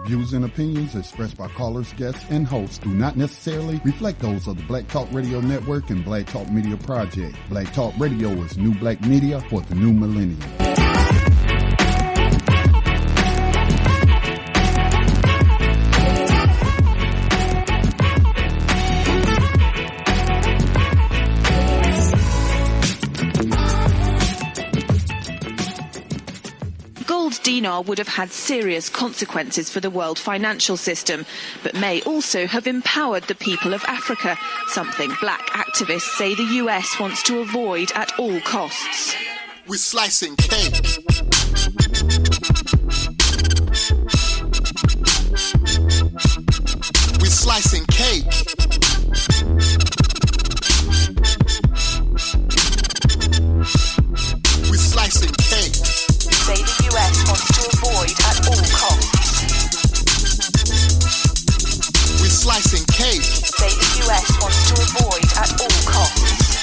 views and opinions expressed by callers, guests, and hosts do not necessarily reflect those of the Black Talk Radio Network and Black Talk Media Project. Black Talk Radio is new black media for the new millennium. Dinar would have had serious consequences for the world financial system, but may also have empowered the people of Africa, something black activists say the US wants to avoid at all costs. We're slicing cake. We're slicing cake. We're slicing cake. Say the US wants to avoid at all costs. We're slicing cake. Say the US wants to avoid at all costs.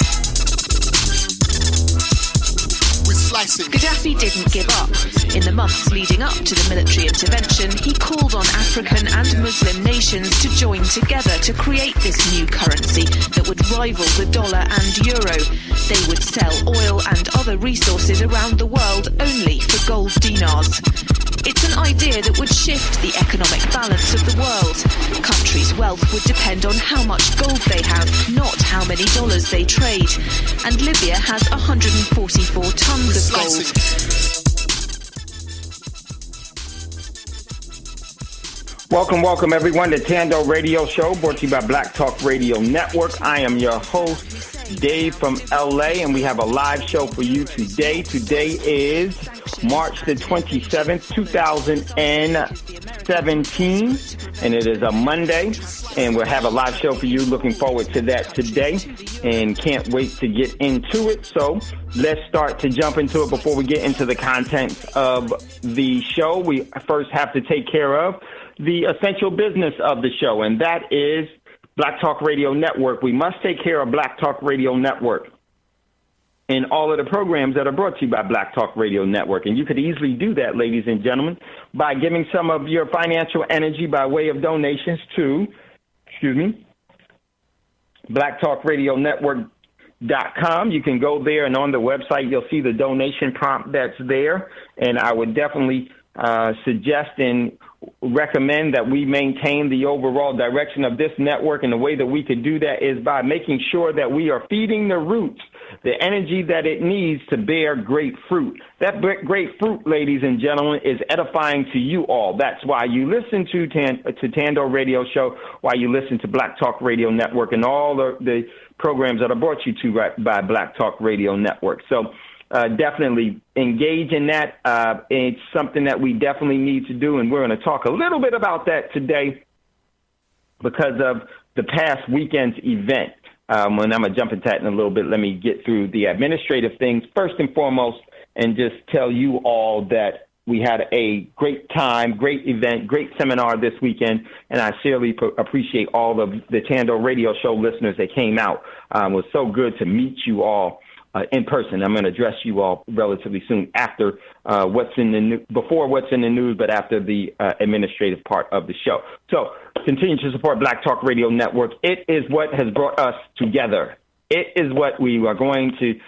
We're slicing. Gaddafi didn't give up. In the months leading up to the military intervention, he called on African and Muslim nations to join together to create this new currency that would rival the dollar and euro. They would sell oil and other resources around the world only for gold dinars. It's an idea that would shift the economic balance of the world. Countries' wealth would depend on how much gold they have, not how many dollars they trade. And Libya has 144 tons of gold. Welcome everyone to Thando Radio Show, brought to you by Black Talk Radio Network. I am your host, Dave from LA, and we have a live show for you today. Today is March the 27th, 2017, and it is a Monday, and we'll have a live show for you. Looking forward to that today, and can't wait to get into it. So let's start to jump into it. Before we get into the content of the show, we first have to take care of the essential business of the show, and that is Black Talk Radio Network. We must take care of Black Talk Radio Network and all of the programs that are brought to you by Black Talk Radio Network. And you could easily do that, ladies and gentlemen, by giving some of your financial energy by way of donations to, blacktalkradionetwork.com. You can go there, and on the website, you'll see the donation prompt that's there. And I would definitely suggest and recommend that we maintain the overall direction of this network, and the way that we could do that is by making sure that we are feeding the roots the energy that it needs to bear great fruit. That great fruit, ladies and gentlemen, is edifying to you all. That's why you listen to Thando Radio Show, why you listen to Black Talk Radio Network, and all the programs that are brought to you by Black Talk Radio Network. So definitely engage in that. It's something that we definitely need to do, and we're going to talk a little bit about that today because of the past weekend's event. And I'm going to jump into that in a little bit. Let me get through the administrative things first and foremost, and just tell you all that we had a great time, great event, great seminar this weekend, and I sincerely appreciate all of the Thando Radio Show listeners that came out. It was so good to meet you all in person. I'm going to address you all relatively soon after before what's in the news, but after the administrative part of the show. So continue to support Black Talk Radio Network. It is what has brought us together. It is what we are going to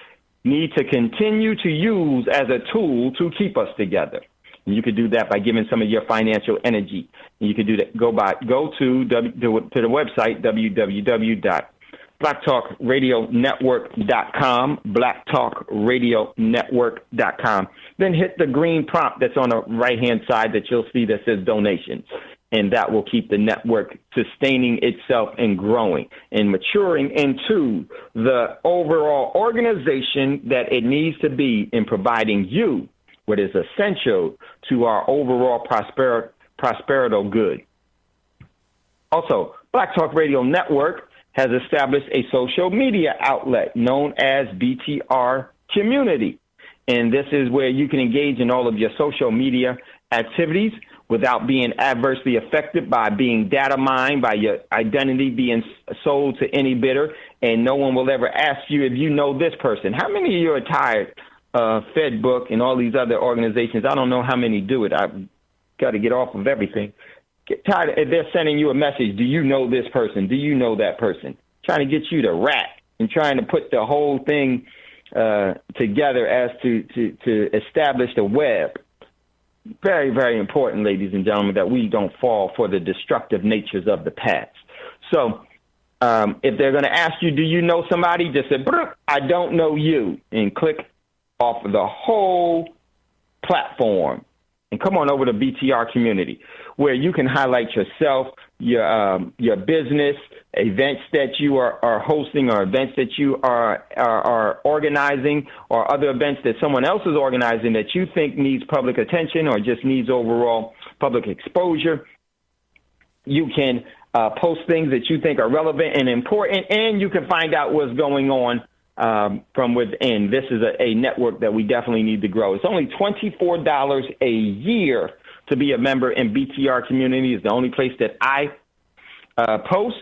need to continue to use as a tool to keep us together. And you could do that by giving some of your financial energy. And you could do that. Go to the website, blacktalkradionetwork.com, blacktalkradionetwork.com. Then hit the green prompt that's on the right-hand side that you'll see that says donations. And that will keep the network sustaining itself and growing and maturing into the overall organization that it needs to be in providing you what is essential to our overall prosperital good. Also, Black Talk Radio Network has established a social media outlet known as BTR Community. And this is where you can engage in all of your social media activities without being adversely affected by being data mined, by your identity being sold to any bidder, and no one will ever ask you if you know this person. How many of you are tired of FedBook and all these other organizations? I don't know how many do it. I've got to get off of everything. get tired if they're sending you a message, do you know this person? Do you know that person? Trying to get you to rat and trying to put the whole thing together as to establish the web. Very, very important, ladies and gentlemen, that we don't fall for the destructive natures of the past. So if they're going to ask you, do you know somebody, just say, I don't know you, and click off of the whole platform. And come on over to BTR Community, where you can highlight yourself, your business, events that you are hosting, or events that you are organizing, or other events that someone else is organizing that you think needs public attention or just needs overall public exposure. You can post things that you think are relevant and important, and you can find out what's going on from within. This is a network that we definitely need to grow. It's only $24 a year to be a member in BTR Community. It's the only place that I post,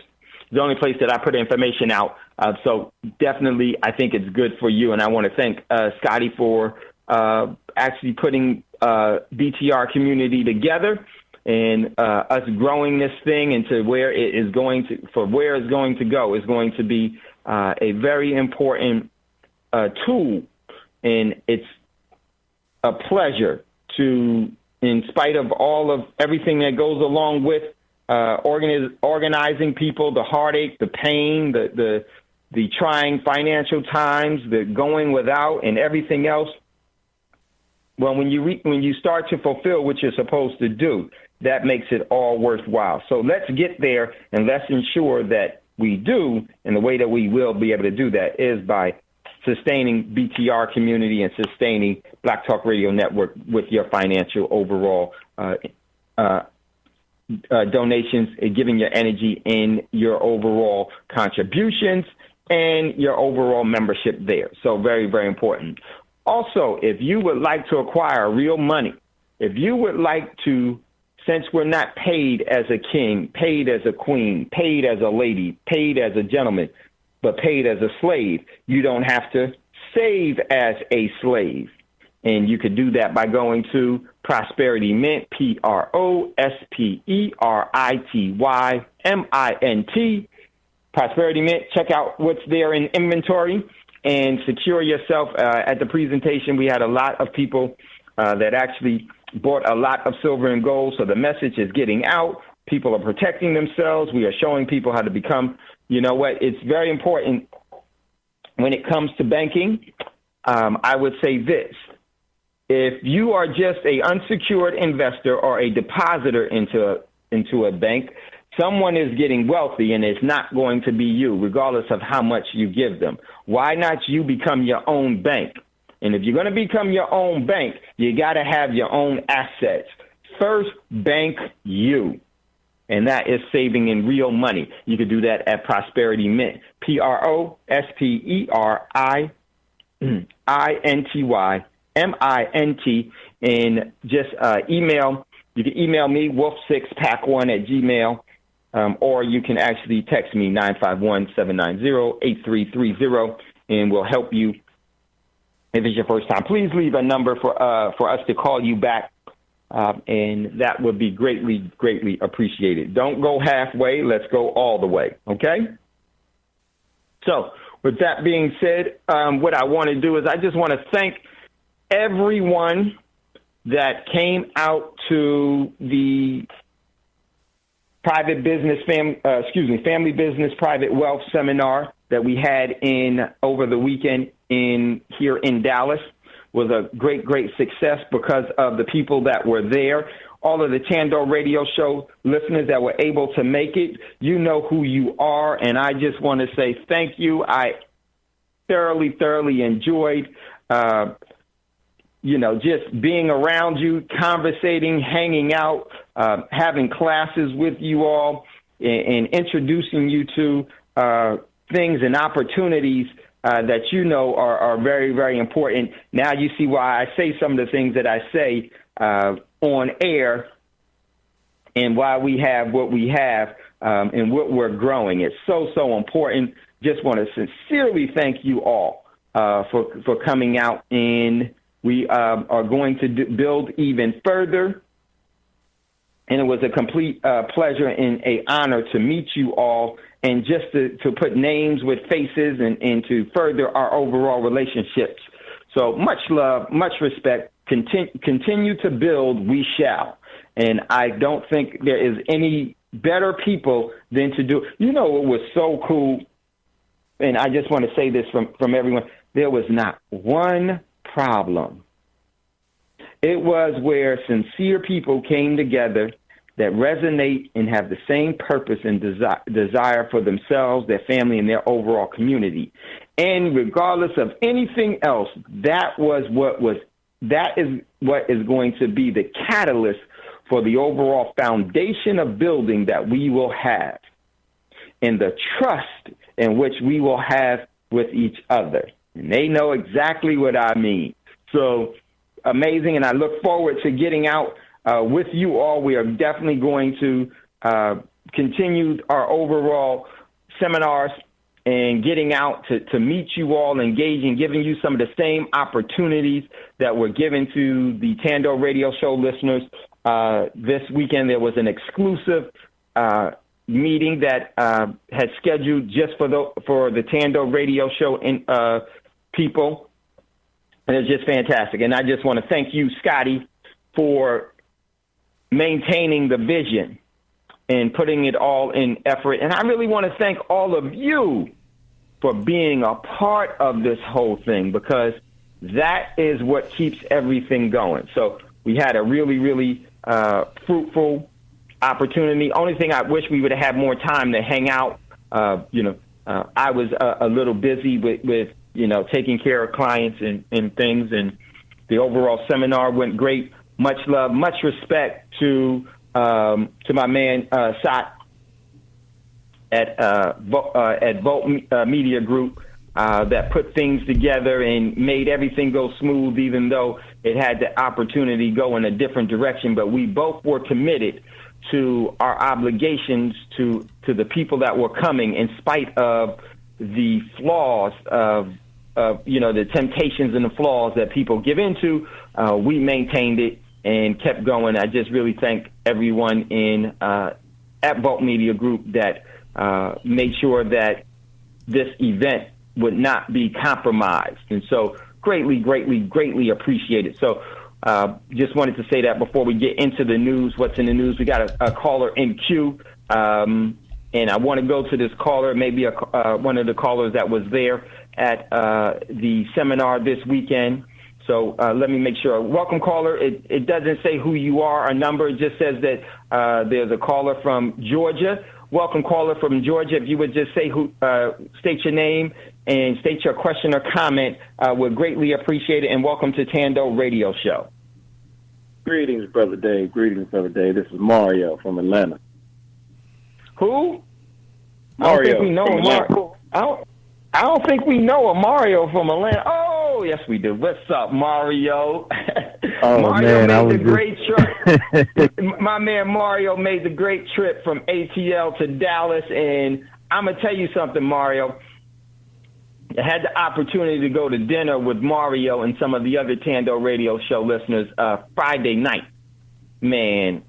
the only place that I put information out. So definitely, I think it's good for you. And I want to thank Scotty for actually putting BTR Community together and us growing this thing into where it is going to, for where it's going to go is going to be a very important tool. And it's a pleasure to, in spite of all of everything that goes along with organizing people, the heartache, the pain, the trying financial times, the going without, and everything else. Well, when you start to fulfill what you're supposed to do, that makes it all worthwhile. So let's get there, and let's ensure that we do, and the way that we will be able to do that is by sustaining BTR Community and sustaining Black Talk Radio Network with your financial overall donations, and giving your energy in your overall contributions and your overall membership there. So very, very important. Also, if you would like to acquire real money, if you would like to, since we're not paid as a king, paid as a queen, paid as a lady, paid as a gentleman, but paid as a slave, you don't have to save as a slave. And you could do that by going to Prosperity Mint, PROSPERITYMINT, Prosperity Mint. Check out what's there in inventory and secure yourself. At the presentation, we had a lot of people that actually bought a lot of silver and gold, so the message is getting out. People are protecting themselves. We are showing people how to become, you know what, it's very important when it comes to banking. I would say this. If you are just a unsecured investor or a depositor into a bank, someone is getting wealthy, and it's not going to be you, regardless of how much you give them. Why not you become your own bank? And if you're going to become your own bank, you got to have your own assets. First, bank you. And that is saving in real money. You could do that at Prosperity Mint, PROSPERITYMINT. And just email. You can email me, wolf6pack1@gmail. Or you can actually text me, 951-790-8330, and we'll help you. If it's your first time, please leave a number for us to call you back, and that would be greatly, greatly appreciated. Don't go halfway. Let's go all the way, okay? So with that being said, what I want to do is I just want to thank everyone that came out to the Family Business Private Wealth Seminar that we had over the weekend here in Dallas. Was a great, great success because of the people that were there. All of the Thando radio show listeners that were able to make it, you know who you are, and I just want to say thank you. I thoroughly enjoyed, just being around you, conversating, hanging out, having classes with you all, and introducing you to things and opportunities that you know are very, very important. Now you see why I say some of the things that I say on air, and why we have what we have and what we're growing. It's so important. Just want to sincerely thank you all for coming out, and we are going to build even further And it was a complete pleasure and a honor to meet you all, and just to put names with faces and to further our overall relationships. So much love, much respect. Continue to build, we shall. And I don't think there is any better people than to do. You know, it was so cool, and I just want to say this from everyone. There was not one problem. It was where sincere people came together that resonate and have the same purpose and desire for themselves, their family, and their overall community. And regardless of anything else, that is what is going to be the catalyst for the overall foundation of building that we will have, and the trust in which we will have with each other. And they know exactly what I mean. So amazing, and I look forward to getting out with you all. We are definitely going to continue our overall seminars and getting out to meet you all, engaging, giving you some of the same opportunities that were given to the Thando radio show listeners. This weekend there was an exclusive meeting that had scheduled just for the Thando radio show people. And it's just fantastic. And I just want to thank you, Scotty, for maintaining the vision and putting it all in effort. And I really want to thank all of you for being a part of this whole thing, because that is what keeps everything going. So we had a really, really fruitful opportunity. Only thing I wish we would have had more time to hang out. I was a little busy with taking care of clients and things, and the overall seminar went great. Much love, much respect to my man Sat at Volt Media Group that put things together and made everything go smooth, even though it had the opportunity to go in a different direction. But we both were committed to our obligations to the people that were coming, in spite of the flaws of the temptations and the flaws that people give into. We maintained it and kept going. I just really thank everyone at Volt Media Group that made sure that this event would not be compromised. And so greatly, greatly, greatly appreciated. So just wanted to say that before we get into the news. What's in the news? We got a caller in queue. And I want to go to this caller, maybe one of the callers that was there at the seminar this weekend. So let me make sure. Welcome, caller. It doesn't say who you are, a number. It just says that there's a caller from Georgia. Welcome, caller from Georgia. If you would just say state your name and state your question or comment, would greatly appreciate it. And welcome to Thando Radio Show. Greetings, Brother Dave. Greetings, Brother Dave. This is Mario from Atlanta. Who? Mario. I don't think we know Mario. I don't think we know a Mario from Atlanta. Oh, yes, we do. What's up, Mario? Oh, Mario man, made the great trip. My man Mario made the great trip from ATL to Dallas, and I'm going to tell you something, Mario. I had the opportunity to go to dinner with Mario and some of the other Thando radio show listeners Friday night. Man,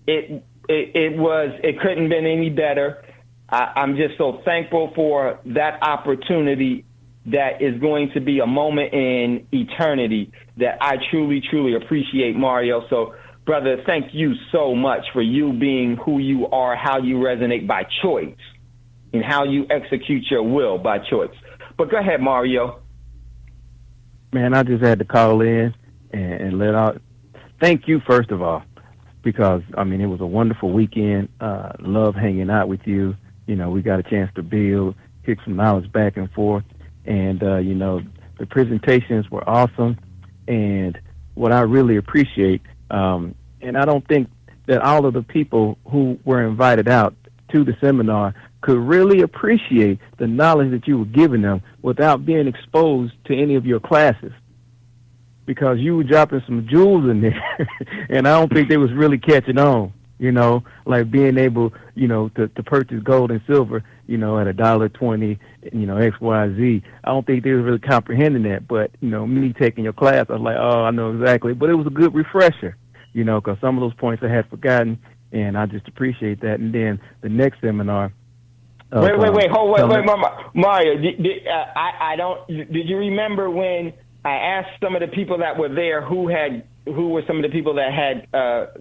it couldn't have been any better. I'm just so thankful for that opportunity that is going to be a moment in eternity that I truly, truly appreciate, Mario. So, brother, thank you so much for you being who you are, how you resonate by choice, and how you execute your will by choice. But go ahead, Mario. Man, I just had to call in and let out. Thank you, first of all, because, I mean, it was a wonderful weekend. Love hanging out with you. You know, we got a chance to build, kick some knowledge back and forth. And, the presentations were awesome. And what I really appreciate, and I don't think that all of the people who were invited out to the seminar could really appreciate the knowledge that you were giving them without being exposed to any of your classes, because you were dropping some jewels in there. And I don't think they was really catching on, like being able, to purchase gold and silver, at $1.20, XYZ. I don't think they were really comprehending that. But, me taking your class, I was like, oh, I know exactly. But it was a good refresher, because some of those points I had forgotten. and I just appreciate that. And then the next seminar. Wait, Mario. Did you remember when I asked some of the people that were there who were some of the people that had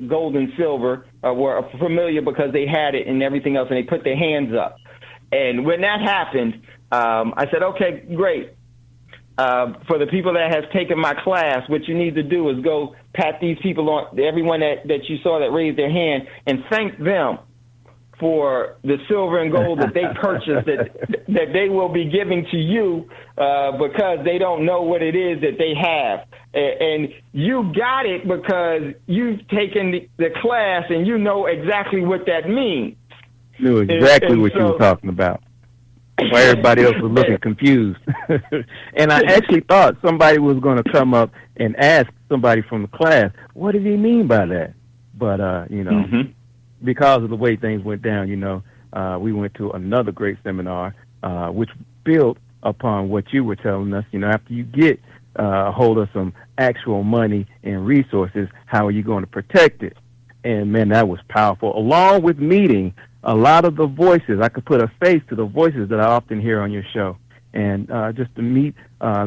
gold and silver, were familiar because they had it and everything else, and they put their hands up. And when that happened, I said, okay, great. For the people that have taken my class, what you need to do is go pat these people on, everyone that you saw that raised their hand, and thank them for the silver and gold that they purchased that they will be giving to you because they don't know what it is that they have. And you got it because you've taken the class and you know exactly what that means. Knew exactly what you were talking about. Why everybody else was looking confused. And I actually thought somebody was going to come up and ask somebody from the class, what did he mean by that? But, because of the way things went down, we went to another great seminar, which built upon what you were telling us. After you get a hold of some actual money and resources, how are you going to protect it? And, man, that was powerful. Along with meeting a lot of the voices, I could put a face to the voices that I often hear on your show. And just to meet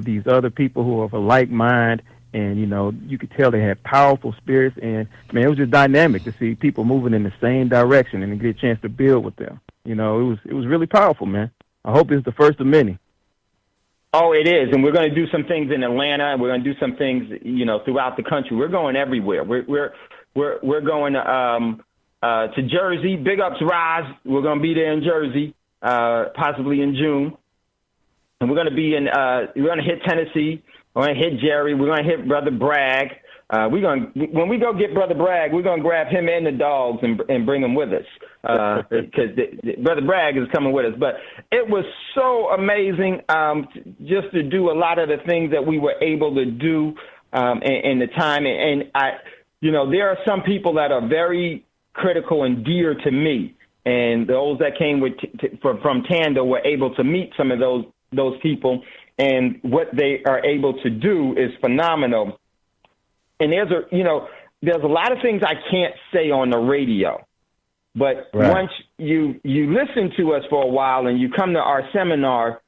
these other people who are of a like mind, and, you could tell they had powerful spirits. And, man, it was just dynamic to see people moving in the same direction and to get a chance to build with them. It was really powerful, man. I hope it's the first of many. Oh, it is. And we're going to do some things in Atlanta, and we're going to do some things, throughout the country. We're going everywhere. We're going to Jersey. Big ups, Roz. We're going to be there in Jersey, possibly in June. And we're going to be we're going to hit Tennessee. We're going to hit Jerry. We're going to hit Brother Bragg. When we go get Brother Bragg, we're going to grab him and the dogs and bring them with us because Brother Bragg is coming with us. But it was so amazing just to do a lot of the things that we were able to do in the time. And there are some people that are very critical and dear to me, and those that came from Thando were able to meet some of those people, and what they are able to do is phenomenal. And there's a lot of things I can't say on the radio, but once you listen to us for a while and you come to our seminar,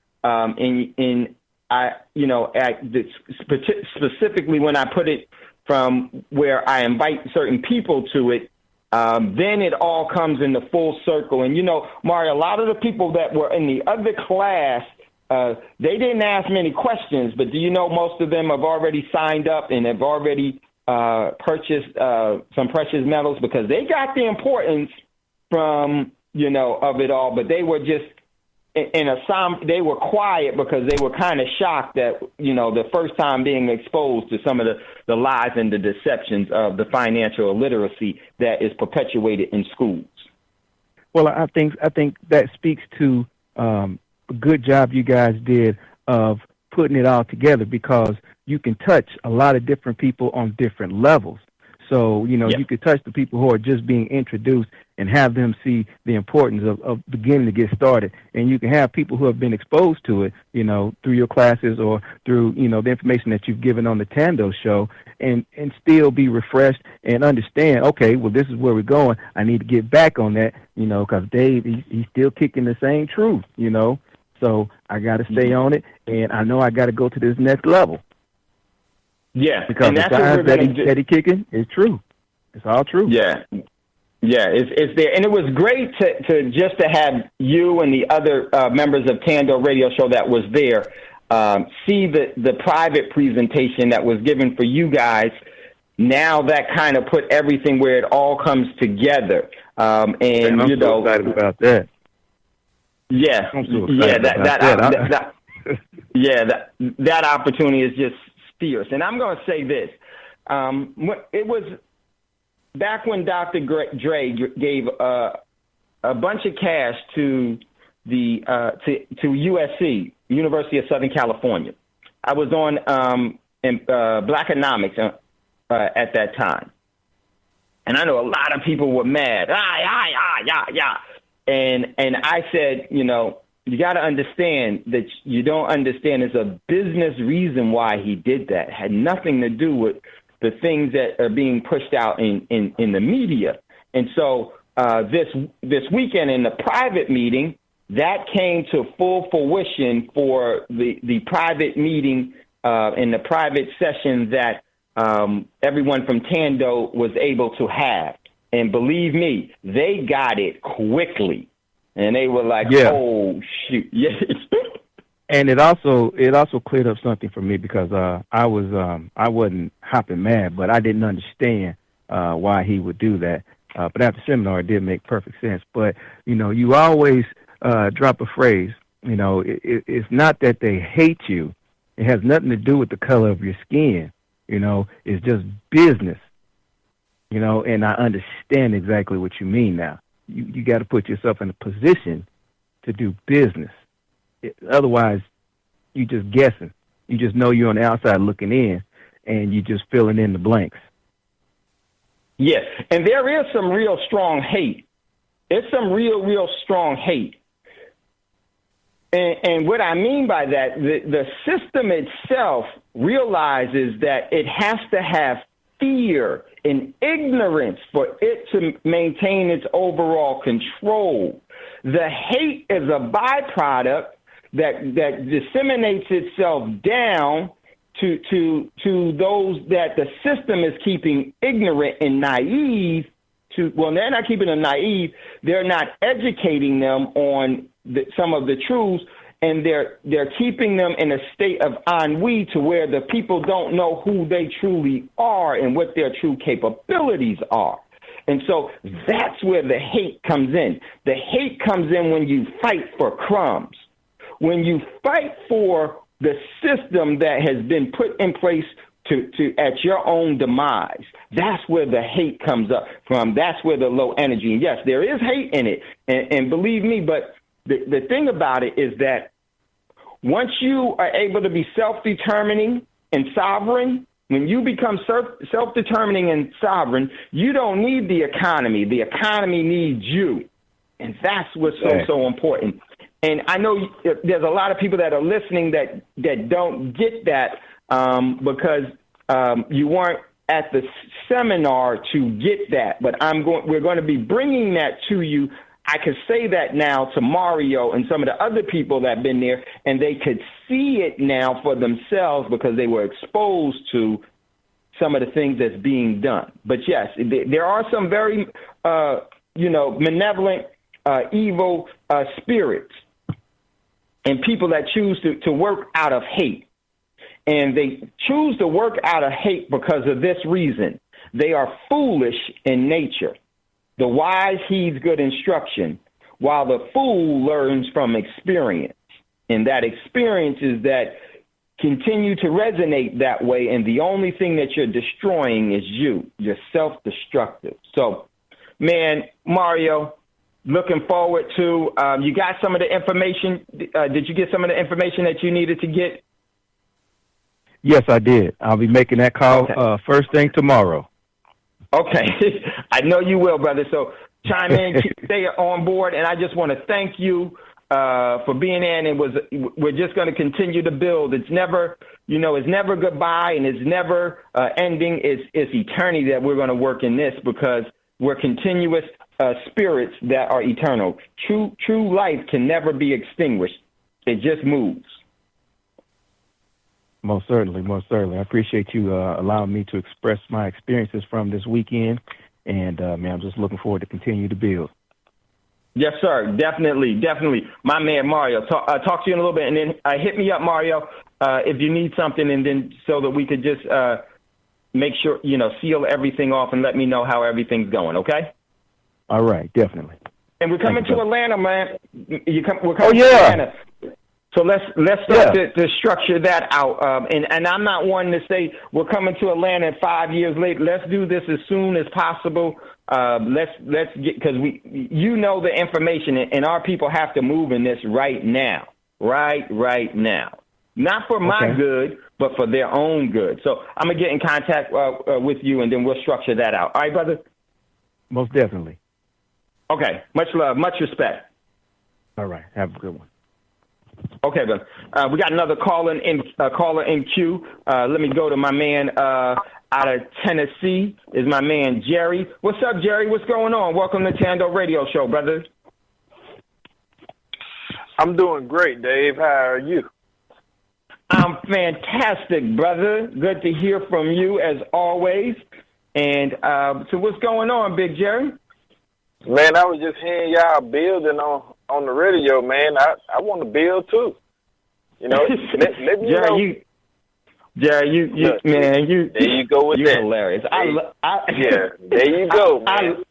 specifically when I put it from where I invite certain people to it, then it all comes in the full circle. And, Mario, a lot of the people that were in the other class, they didn't ask many questions, but do you know most of them have already signed up and have already purchased some precious metals because they got the importance from, of it all, but they were just they were quiet because they were kind of shocked that, the first time being exposed to some of the lies and the deceptions of the financial illiteracy that is perpetuated in schools. Well, I think that speaks to a good job you guys did of putting it all together, because you can touch a lot of different people on different levels. So, you could touch the people who are just being introduced and have them see the importance of beginning to get started. And you can have people who have been exposed to it, through your classes or through, the information that you've given on the Thando show, and still be refreshed and understand, okay, well, this is where we're going. I need to get back on that, because Dave, he's still kicking the same truth, So I got to stay on it, and I know I got to go to this next level. Yeah, because the signs that he kicking is true. It's all true. Yeah, it's there, and it was great to have you and the other members of Thando Radio Show that was there see the private presentation that was given for you guys. Now that kind of put everything where it all comes together, and I'm so excited about that. Yeah, I'm so excited that opportunity is just fierce. And I'm going to say this. It was back when Dr. Dre gave a bunch of cash to the to USC, University of Southern California. I was on in Blackonomics at that time. And I know a lot of people were mad. And I said, you got to understand that you don't understand there's a business reason why he did that. It had nothing to do with the things that are being pushed out in the media. And so this weekend in the private meeting, that came to full fruition for the private meeting in the private session that everyone from Thando was able to have. And believe me, they got it quickly. And they were like, oh, shoot. Yes. And it also cleared up something for me because I wasn't hopping mad, but I didn't understand why he would do that. But after seminar, it did make perfect sense. But, you always drop a phrase, it's not that they hate you. It has nothing to do with the color of your skin. It's just business, and I understand exactly what you mean now. You got to put yourself in a position to do business. Otherwise, you just guessing. You just know you're on the outside looking in, and you just filling in the blanks. Yes, and there is some real strong hate. It's some real strong hate. And what I mean by that, the system itself realizes that it has to have fear and ignorance for it to maintain its overall control. The hate is a byproduct that disseminates itself down to those that the system is keeping ignorant and naive. Well, they're not keeping them naive. They're not educating them on some of the truths, and they're keeping them in a state of ennui to where the people don't know who they truly are and what their true capabilities are. And so that's where the hate comes in. The hate comes in when you fight for crumbs, when you fight for the system that has been put in place to at your own demise. That's where the hate comes up from. That's where the low energy. And yes, there is hate in it. And believe me, but the thing about it is that once you are able to be self-determining and sovereign, when you become self-determining and sovereign, you don't need the economy. The economy needs you. And that's what's so important. And I know there's a lot of people that are listening that don't get that because you weren't at the seminar to get that. But we're going to be bringing that to you. I could say that now to Mario and some of the other people that have been there, and they could see it now for themselves because they were exposed to some of the things that's being done. But yes, there are some very, malevolent, evil spirits and people that choose to work out of hate. And they choose to work out of hate because of this reason. They are foolish in nature. The wise heeds good instruction, while the fool learns from experience. And that experience is that continue to resonate that way, and the only thing that you're destroying is you. You're self-destructive. So, man, Mario, looking forward to, you got some of the information. Did you get some of the information that you needed to get? Yes, I did. I'll be making that call first thing tomorrow. Okay. I know you will, brother. So chime in, stay on board. And I just want to thank you for being in. We're just going to continue to build. It's never, it's never goodbye, and it's never ending. It's eternity that we're going to work in this because we're continuous spirits that are eternal. True life can never be extinguished. It just moves. Most certainly. I appreciate you allowing me to express my experiences from this weekend, and I'm just looking forward to continue to build. Yes, sir. Definitely. My man, Mario. Talk to you in a little bit, and then hit me up, Mario, if you need something, and then so that we could just make sure, seal everything off and let me know how everything's going, okay? All right, definitely. And we're coming to Atlanta, man. We're coming to Atlanta. So let's start to structure that out. And I'm not one to say we're coming to Atlanta 5 years later. Let's do this as soon as possible. Let's get, because the information, and our people have to move in this right now, right now. Not for my good, but for their own good. So I'm gonna get in contact with you, and then we'll structure that out. All right, brother. Most definitely. Okay. Much love, much respect. All right. Have a good one. Okay, brother. We got another caller in queue. Let me go to my man out of Tennessee is my man, Jerry. What's up, Jerry? What's going on? Welcome to Thando Radio Show, brother. I'm doing great, Dave. How are you? I'm fantastic, brother. Good to hear from you, as always. And so what's going on, Big Jerry? Man, I was just hearing y'all building on the radio, man. I want to build, too. You know, let me Jerry, know. Jerry, Look, man, there you go with you're that. hilarious. Yeah, there you go, man.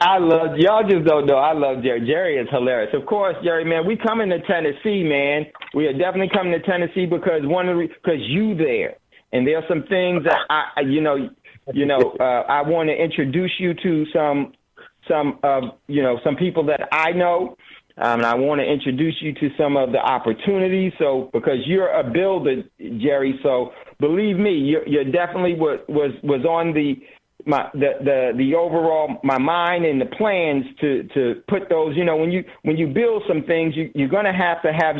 I love, y'all just don't know, I love Jerry. Jerry is hilarious. Of course, Jerry, man, we coming to Tennessee, man. We are definitely coming to Tennessee because you there. And there are some things that I want to introduce you to some people that I know. And I want to introduce you to some of the opportunities. So, because you're a builder, Jerry, so believe me, you're definitely was on the overall my mind and the plans to put those. You know, when you build some things, you're gonna have to have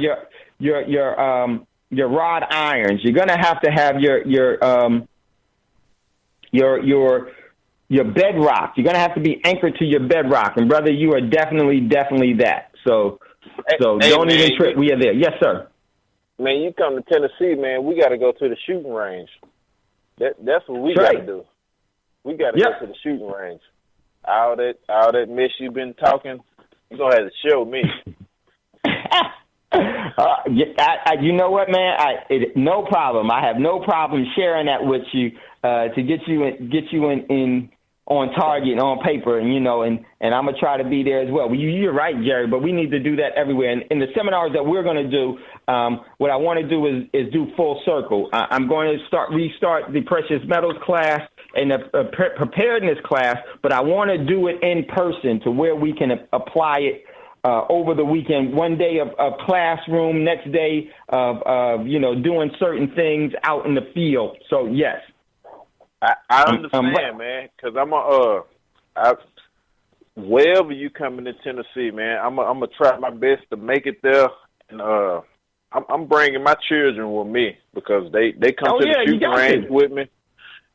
your wrought irons. You're gonna have to have your bedrock. You're gonna have to be anchored to your bedrock. And brother, you are definitely that. So don't man, even trip. We are there. Yes, sir. Man, you come to Tennessee, man, we got to go to the shooting range. That's what we got to do. We got to go to the shooting range. All that mess you've been talking, you're going to have to show me. You know what, man? No problem. I have no problem sharing that with you to get you in on target and on paper, and and I'm gonna try to be there as well. You're right, Jerry, but we need to do that everywhere. And in the seminars that we're going to do, what I want to do is do full circle. I'm going to restart the precious metals class and the preparedness class, but I want to do it in person to where we can apply it over the weekend. One day of classroom, next day of doing certain things out in the field. So yes. I understand, man, because wherever you coming to Tennessee, man, I'm gonna try my best to make it there, and I'm bringing my children with me because they come to the shooting range with me,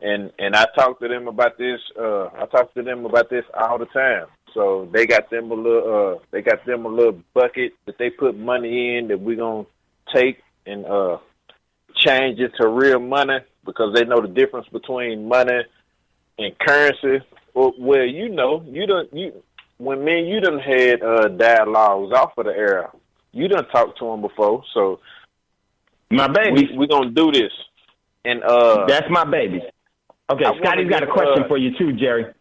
and I talk to them about this. I talk to them about this all the time. So they got them a little bucket that they put money in that we're gonna take and change it to real money, because they know the difference between money and currency. Well, when me and you done had dialogues off of the air, you done talked to them before. So, my baby, we're gonna do this, and that's my baby. Okay, Scotty's got a question for you too, Jerry.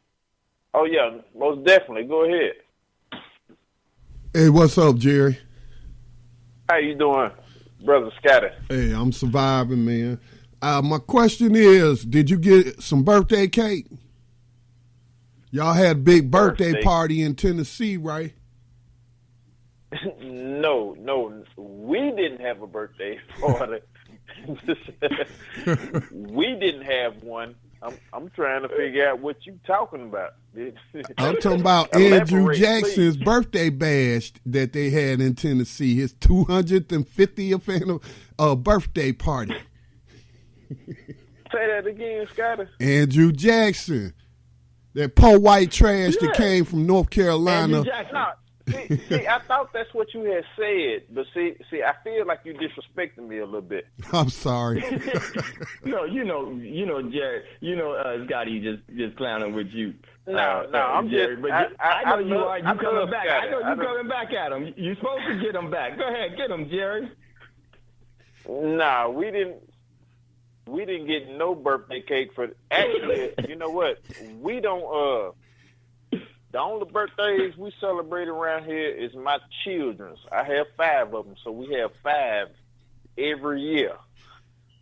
Oh yeah, most definitely. Go ahead. Hey, what's up, Jerry? How you doing, Brother Scotty? Hey, I'm surviving, man. My question is, did you get some birthday cake? Y'all had a big birthday party in Tennessee, right? No, we didn't have a birthday party. We didn't have one. I'm trying to figure out what you talking about. I'm talking about Andrew Jackson's birthday bash that they had in Tennessee, his 250th birthday party. Say that again, Scotty. Andrew Jackson, that poor white trash that came from North Carolina. Andrew Jackson. No, see, I thought that's what you had said, but see, I feel like you're disrespecting me a little bit. I'm sorry. No, Jerry, Scotty just clowning with you. No, I'm Jerry, just. But I know you are. You coming back? I know you coming back at him. You're supposed to get him back. Go ahead, get him, Jerry. No, we didn't get no birthday cake for. Actually, you know what? We don't. The only birthdays we celebrate around here is my children's. I have 5 of them, so we have 5 every year.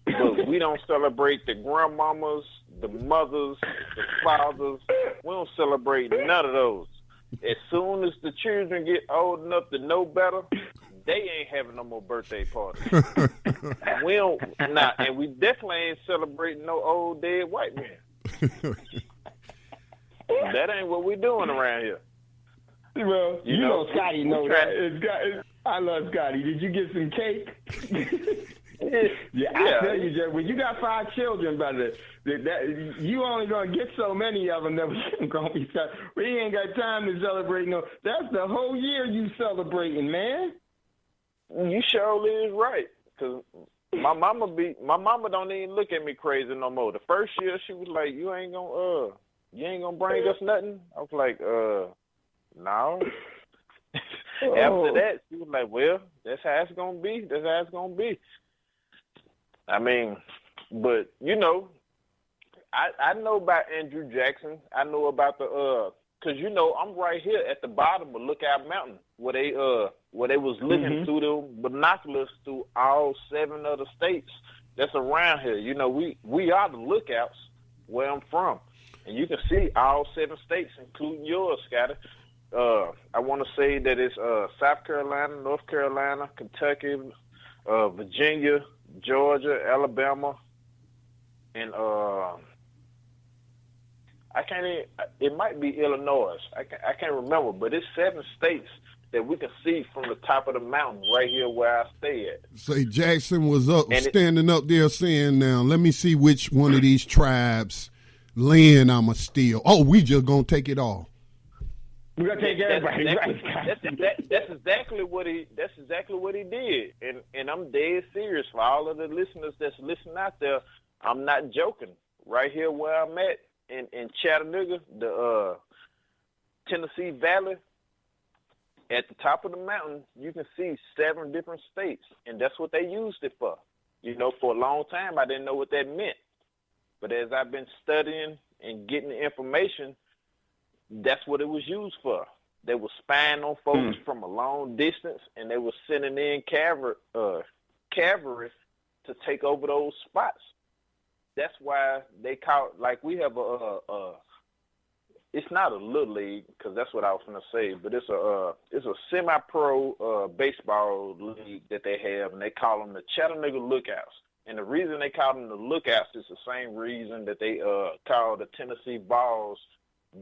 But we don't celebrate the grandmamas, the mothers, the fathers. We don't celebrate none of those. As soon as the children get old enough to know better, they ain't having no more birthday parties. And we definitely ain't celebrating no old dead white man. That ain't what we doing around here. Well, you know Scotty knows that. I love Scotty. Did you get some cake? I tell you, Jerry, when you got 5 children, brother, that you only gonna get so many of them that we gonna be. We ain't got time to celebrate. No, that's the whole year you celebrating, man. You surely is right, cause my mama don't even look at me crazy no more. The first year she was like, you ain't gonna bring us nothing. I was like, no. After that, she was like, well, that's how it's gonna be. That's how it's gonna be. I mean, but you know, I know about Andrew Jackson. I know about the cause you know I'm right here at the bottom of Lookout Mountain where they was looking through the binoculars through all 7 of the states that's around here. You know, we are the lookouts where I'm from, and you can see all 7 states, including yours, Scotty. I want to say that it's South Carolina, North Carolina, Kentucky, Virginia, Georgia, Alabama, and I can't even, it might be Illinois. I can't remember, but it's 7 states that we can see from the top of the mountain right here where I stay at. Say Jackson was standing up there saying, now, let me see which one of these tribes land I'ma steal. Oh, we just gonna take it all. We're gonna take everybody. That's exactly what he did. And I'm dead serious for all of the listeners that's listening out there. I'm not joking. Right here where I'm at in Chattanooga, the Tennessee Valley, at the top of the mountain, you can see 7 different states, and that's what they used it for. You know, for a long time, I didn't know what that meant. But as I've been studying and getting the information, that's what it was used for. They were spying on folks from a long distance, and they were sending in cavalry to take over those spots. That's why they call, like, we have it's not a little league, because that's what I was going to say, but it's a semi-pro baseball league that they have, and they call them the Chattanooga Lookouts. And the reason they call them the Lookouts is the same reason that they call the Tennessee Vols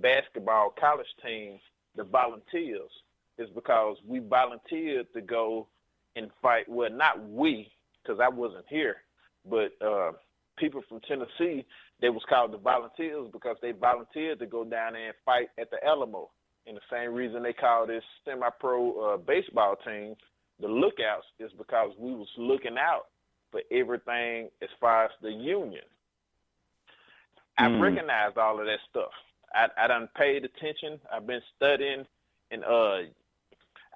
basketball college team the Volunteers, is because we volunteered to go and fight. Well, not we, because I wasn't here, but people from Tennessee, they was called the Volunteers because they volunteered to go down there and fight at the Alamo. And the same reason they call this semi-pro baseball team the Lookouts is because we was looking out for everything as far as the Union. I recognized all of that stuff. I done paid attention. I've been studying, and I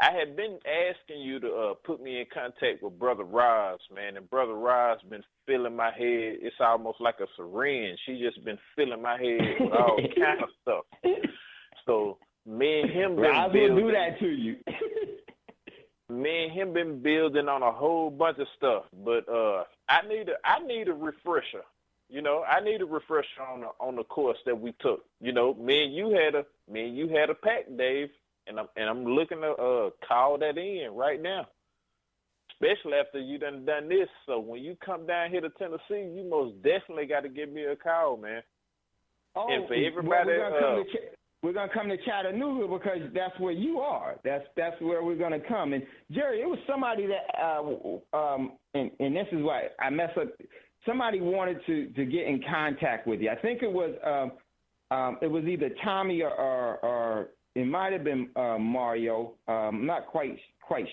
had been asking you to put me in contact with Brother Roz, man, and Brother Roz been filling my head. It's almost like a syringe. She just been filling my head with all kind of stuff. So me and him been Roz will do that to you. Me and him been building on a whole bunch of stuff, but I need a refresher. You know, I need a refresher on the course that we took. You know, me and you had a pact, Dave, and I'm looking to call that in right now, especially after you done this. So when you come down here to Tennessee, you most definitely got to give me a call, man. Oh, and for everybody, we're gonna come to Chattanooga because that's where you are. That's where we're gonna come. And Jerry, it was somebody that and this is why I mess up. Somebody wanted to get in contact with you. I think it was either Tommy or it might have been Mario. I'm not quite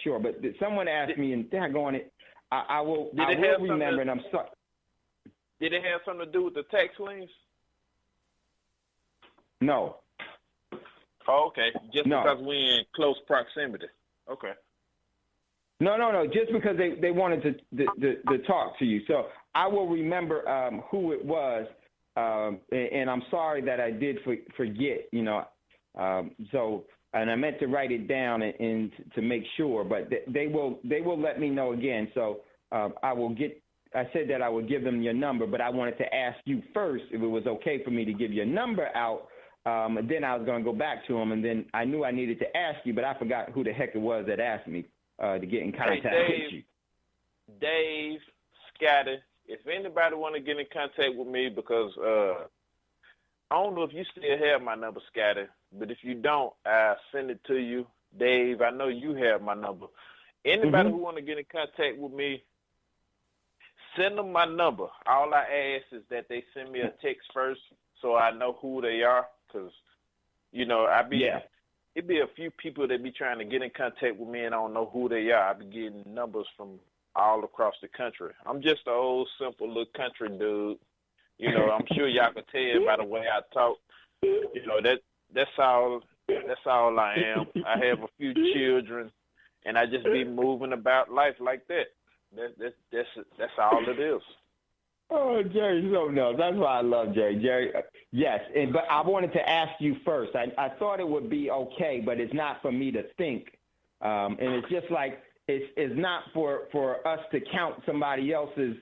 sure, but someone asked me, and daggone it, I will remember. And I'm sorry. Did it have something to do with the text links? No. Oh, okay. Just because we're in close proximity. Okay. No. Just because they wanted to talk to you. So I will remember who it was, and I'm sorry that I did forget. You know, and I meant to write it down and to make sure, but they will let me know again. So I said that I would give them your number, but I wanted to ask you first if it was okay for me to give your number out. And then I was going to go back to them, and then I knew I needed to ask you, but I forgot who the heck it was that asked me to get in contact with you. Dave, Scotty, if anybody want to get in contact with me, because I don't know if you still have my number, Scotty, but if you don't, I'll send it to you. Dave, I know you have my number. Anybody who want to get in contact with me, send them my number. All I ask is that they send me a text first so I know who they are, because, it'd be a few people that be trying to get in contact with me and I don't know who they are. I be getting numbers from all across the country. I'm just an old, simple little country dude. I'm sure y'all can tell by the way I talk. That's all I am. I have a few children, and I just be moving about life like that. That's all it is. Oh, Jerry, so no, that's why I love Jerry. Jerry, yes, but I wanted to ask you first. I thought it would be okay, but it's not for me to think, and it's just like it's not for us to count somebody else's,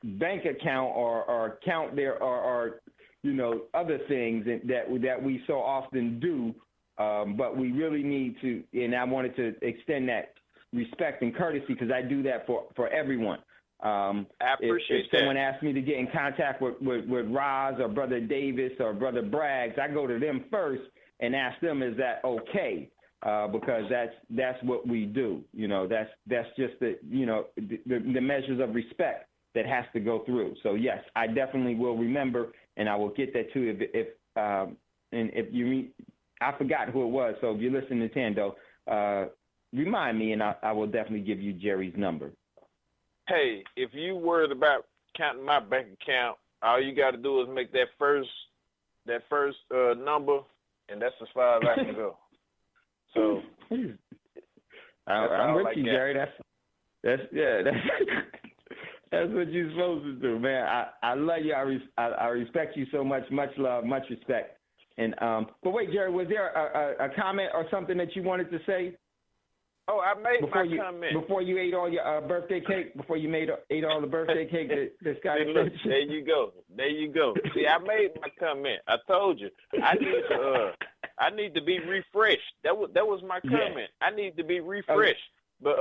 bank account or count their or other things that we so often do, but we really need to. And I wanted to extend that respect and courtesy because I do that for everyone. I appreciate if someone asks me to get in contact with Roz or Brother Davis or Brother Braggs, I go to them first and ask them, is that okay? Because that's what we do. That's just the measures of respect that has to go through. So yes, I definitely will remember, and I will get that too. If you, I forgot who it was. So if you're listening to Thando, remind me, and I will definitely give you Jerry's number. Hey, if you worried about counting my bank account, all you got to do is make that first number, and that's as far as I can go. So I'm with you, Jerry. That's that's what you're supposed to do, man. I love you. I respect you so much. Much love, much respect. And but wait, Jerry, was there a comment or something that you wanted to say? Oh, I made my comment. Before you ate all your birthday cake, before you ate all the birthday cake that Scotty look, there you go. See, I made my comment. I told you. I need to be refreshed. That was my comment. Yeah. I need to be refreshed. But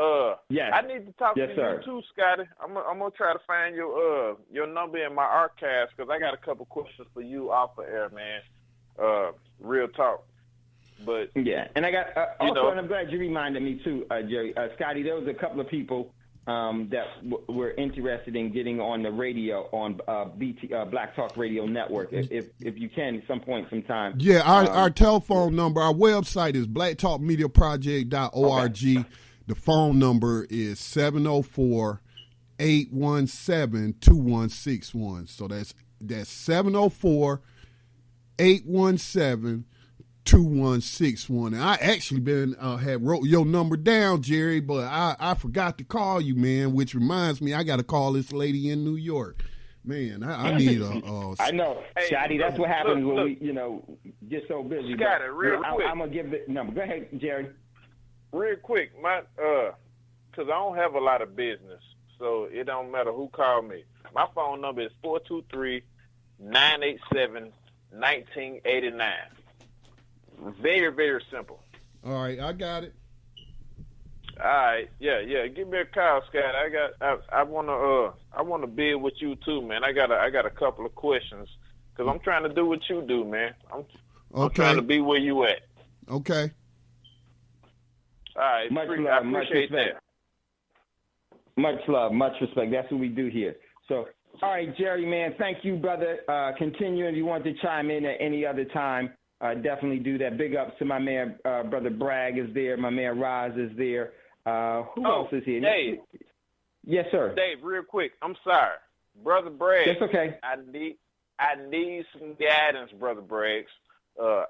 yes. I need to talk to sir. You too, Scotty. I'm gonna try to find your number in my archives because I got a couple questions for you off the air, man. Real talk. But yeah, and I got also, and I'm glad you reminded me too, Jerry. Scotty, there was a couple of people that were interested in getting on the radio on Black Talk Radio Network. If you can, at some point, sometime. Yeah, our telephone number, our website is blacktalkmediaproject.org. Okay. The phone number is 704-817-2161. So that's 704-817-2161. And I actually had wrote your number down, Jerry, but I forgot to call you, man, which reminds me I got to call this lady in New York. Man, I need a I know. Hey, Scotty, that's what happens when we, get so busy. Scotty, real quick. I'm going to give the number. Go ahead, Jerry. Real quick, because I don't have a lot of business, so it don't matter who called me. My phone number is 423-987-1989. Very, very simple. All right, I got it. All right, yeah. Give me a call, Scott. I wanna build with you too, man. I got a couple of questions because I'm trying to do what you do, man. I'm trying to be where you at. Okay. All right, much love, I appreciate that. Much love, much respect. That's what we do here. So, all right, Jerry, man, thank you, brother. Continue, if you want to chime in at any other time, definitely do that. Big ups to my man, Brother Bragg is there. My man Roz is there. Who else is here? Dave. Yes, sir. Dave, real quick, I'm sorry. Brother Bragg. That's okay. I need some guidance, Brother Braggs.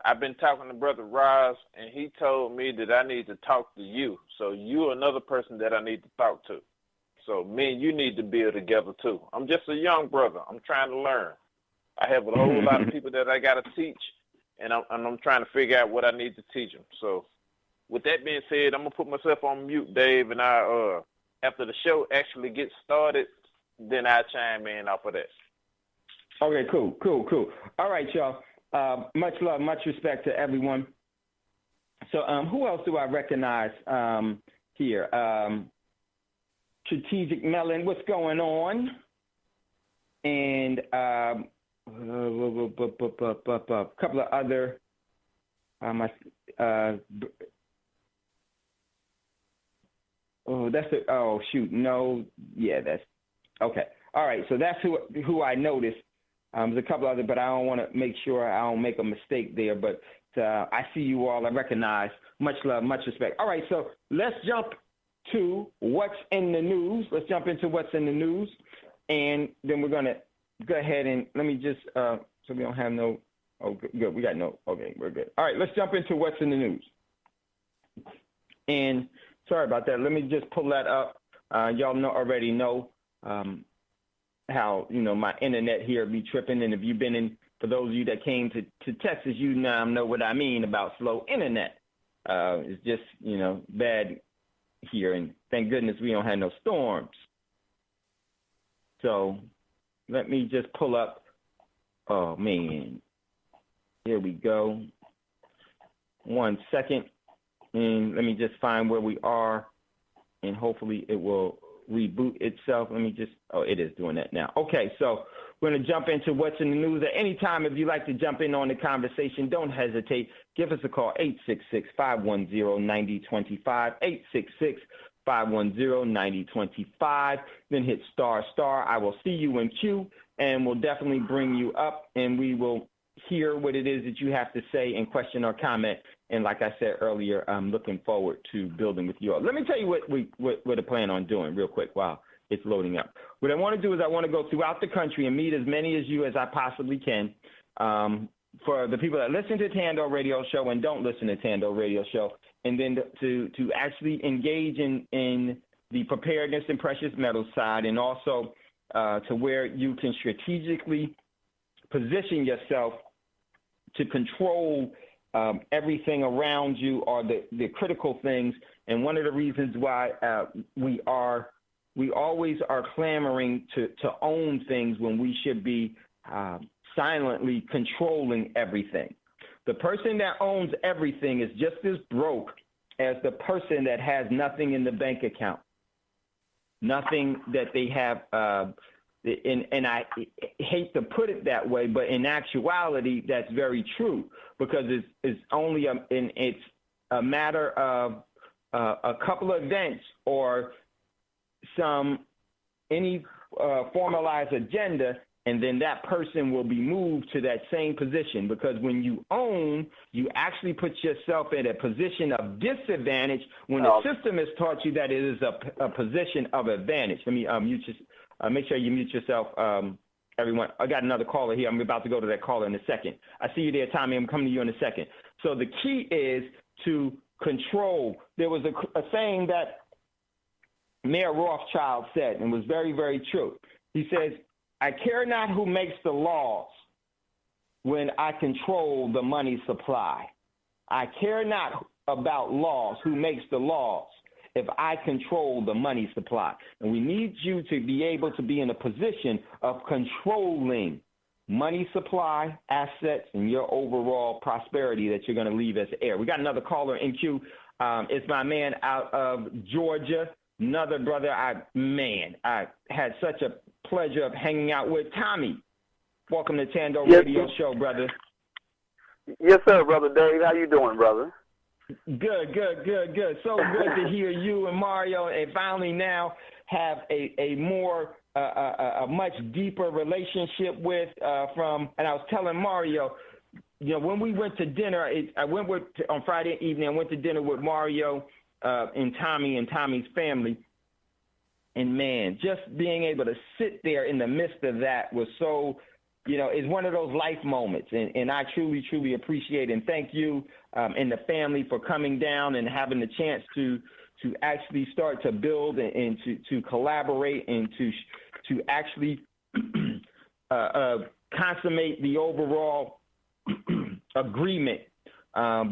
I've been talking to Brother Roz, and he told me that I need to talk to you. So you're another person that I need to talk to. So me and you need to build together too. I'm just a young brother. I'm trying to learn. I have a whole lot of people that I got to teach, and I'm trying to figure out what I need to teach them. So with that being said, I'm going to put myself on mute, Dave, and after the show actually gets started, then I chime in off of that. Okay, cool. All right, y'all. Much love, much respect to everyone. So who else do I recognize here? Strategic Melon, what's going on? And a couple of other Oh, that's it. Oh, shoot. No. Yeah, that's okay. All right. So that's who I noticed. There's a couple other, but I don't want to make sure I don't make a mistake there. But I see you all. I recognize. Much love, much respect. All right. So let's jump to what's in the news. Let's jump into what's in the news. And then we're going to go ahead and let me just, so we don't have no, oh, good. We got no, okay, we're good. All right. Let's jump into what's in the news. And sorry about that. Let me just pull that up. Y'all already know how, my internet here be tripping. And if you've been in, for those of you that came to Texas, you now know what I mean about slow internet. It's just, bad here. And thank goodness we don't have no storms. So let me just pull up. Oh, man. Here we go. 1 second. And let me just find where we are, and hopefully it will reboot itself. Let me just, it is doing that now. Okay, so we're going to jump into what's in the news. At any time, if you'd like to jump in on the conversation, don't hesitate. Give us a call, 866-510-9025, 866-510-9025. Then hit star. I will see you in queue, and we'll definitely bring you up, and we will hear what it is that you have to say and question or comment. And like I said earlier, I'm looking forward to building with you all. Let me tell you what I plan on doing real quick while it's loading up. What I want to do is I want to go throughout the country and meet as many of you as I possibly can. For the people that listen to Thando Radio Show and don't listen to Thando Radio Show, and then to actually engage in the preparedness and precious metals side, and also to where you can strategically position yourself to control everything around you, or the critical things. And one of the reasons why we always are clamoring to own things when we should be silently controlling everything. The person that owns everything is just as broke as the person that has nothing in the bank account, nothing that they have. And I hate to put it that way, but in actuality, that's very true, because it's only it's a matter of a couple of events or any formalized agenda, and then that person will be moved to that same position. Because when you own, you actually put yourself in a position of disadvantage when the system has taught you that it is a position of advantage. Let me make sure you mute yourself, everyone. I got another caller here. I'm about to go to that caller in a second. I see you there, Tommy. I'm coming to you in a second. So the key is to control. There was a saying that Mayor Rothschild said, and was very, very true. He says, "I care not who makes the laws when I control the money supply. I care not about laws, who makes the laws, if I control the money supply." And we need you to be able to be in a position of controlling money supply, assets, and your overall prosperity that you're going to leave as heir. We got another caller in queue. It's my man out of Georgia, another brother. I had such a pleasure of hanging out with. Tommy, welcome to Thando Radio Show, brother. Yes, sir, Brother Dave. How you doing, brother? Good. So good to hear you and Mario, and finally now have a more a much deeper relationship with from. And I was telling Mario, when we went to dinner, on Friday evening. I went to dinner with Mario and Tommy and Tommy's family, and man, just being able to sit there in the midst of that was so. It's one of those life moments, and I truly, truly appreciate it. And thank you and the family for coming down and having the chance to actually start to build and to collaborate and to actually consummate the overall agreement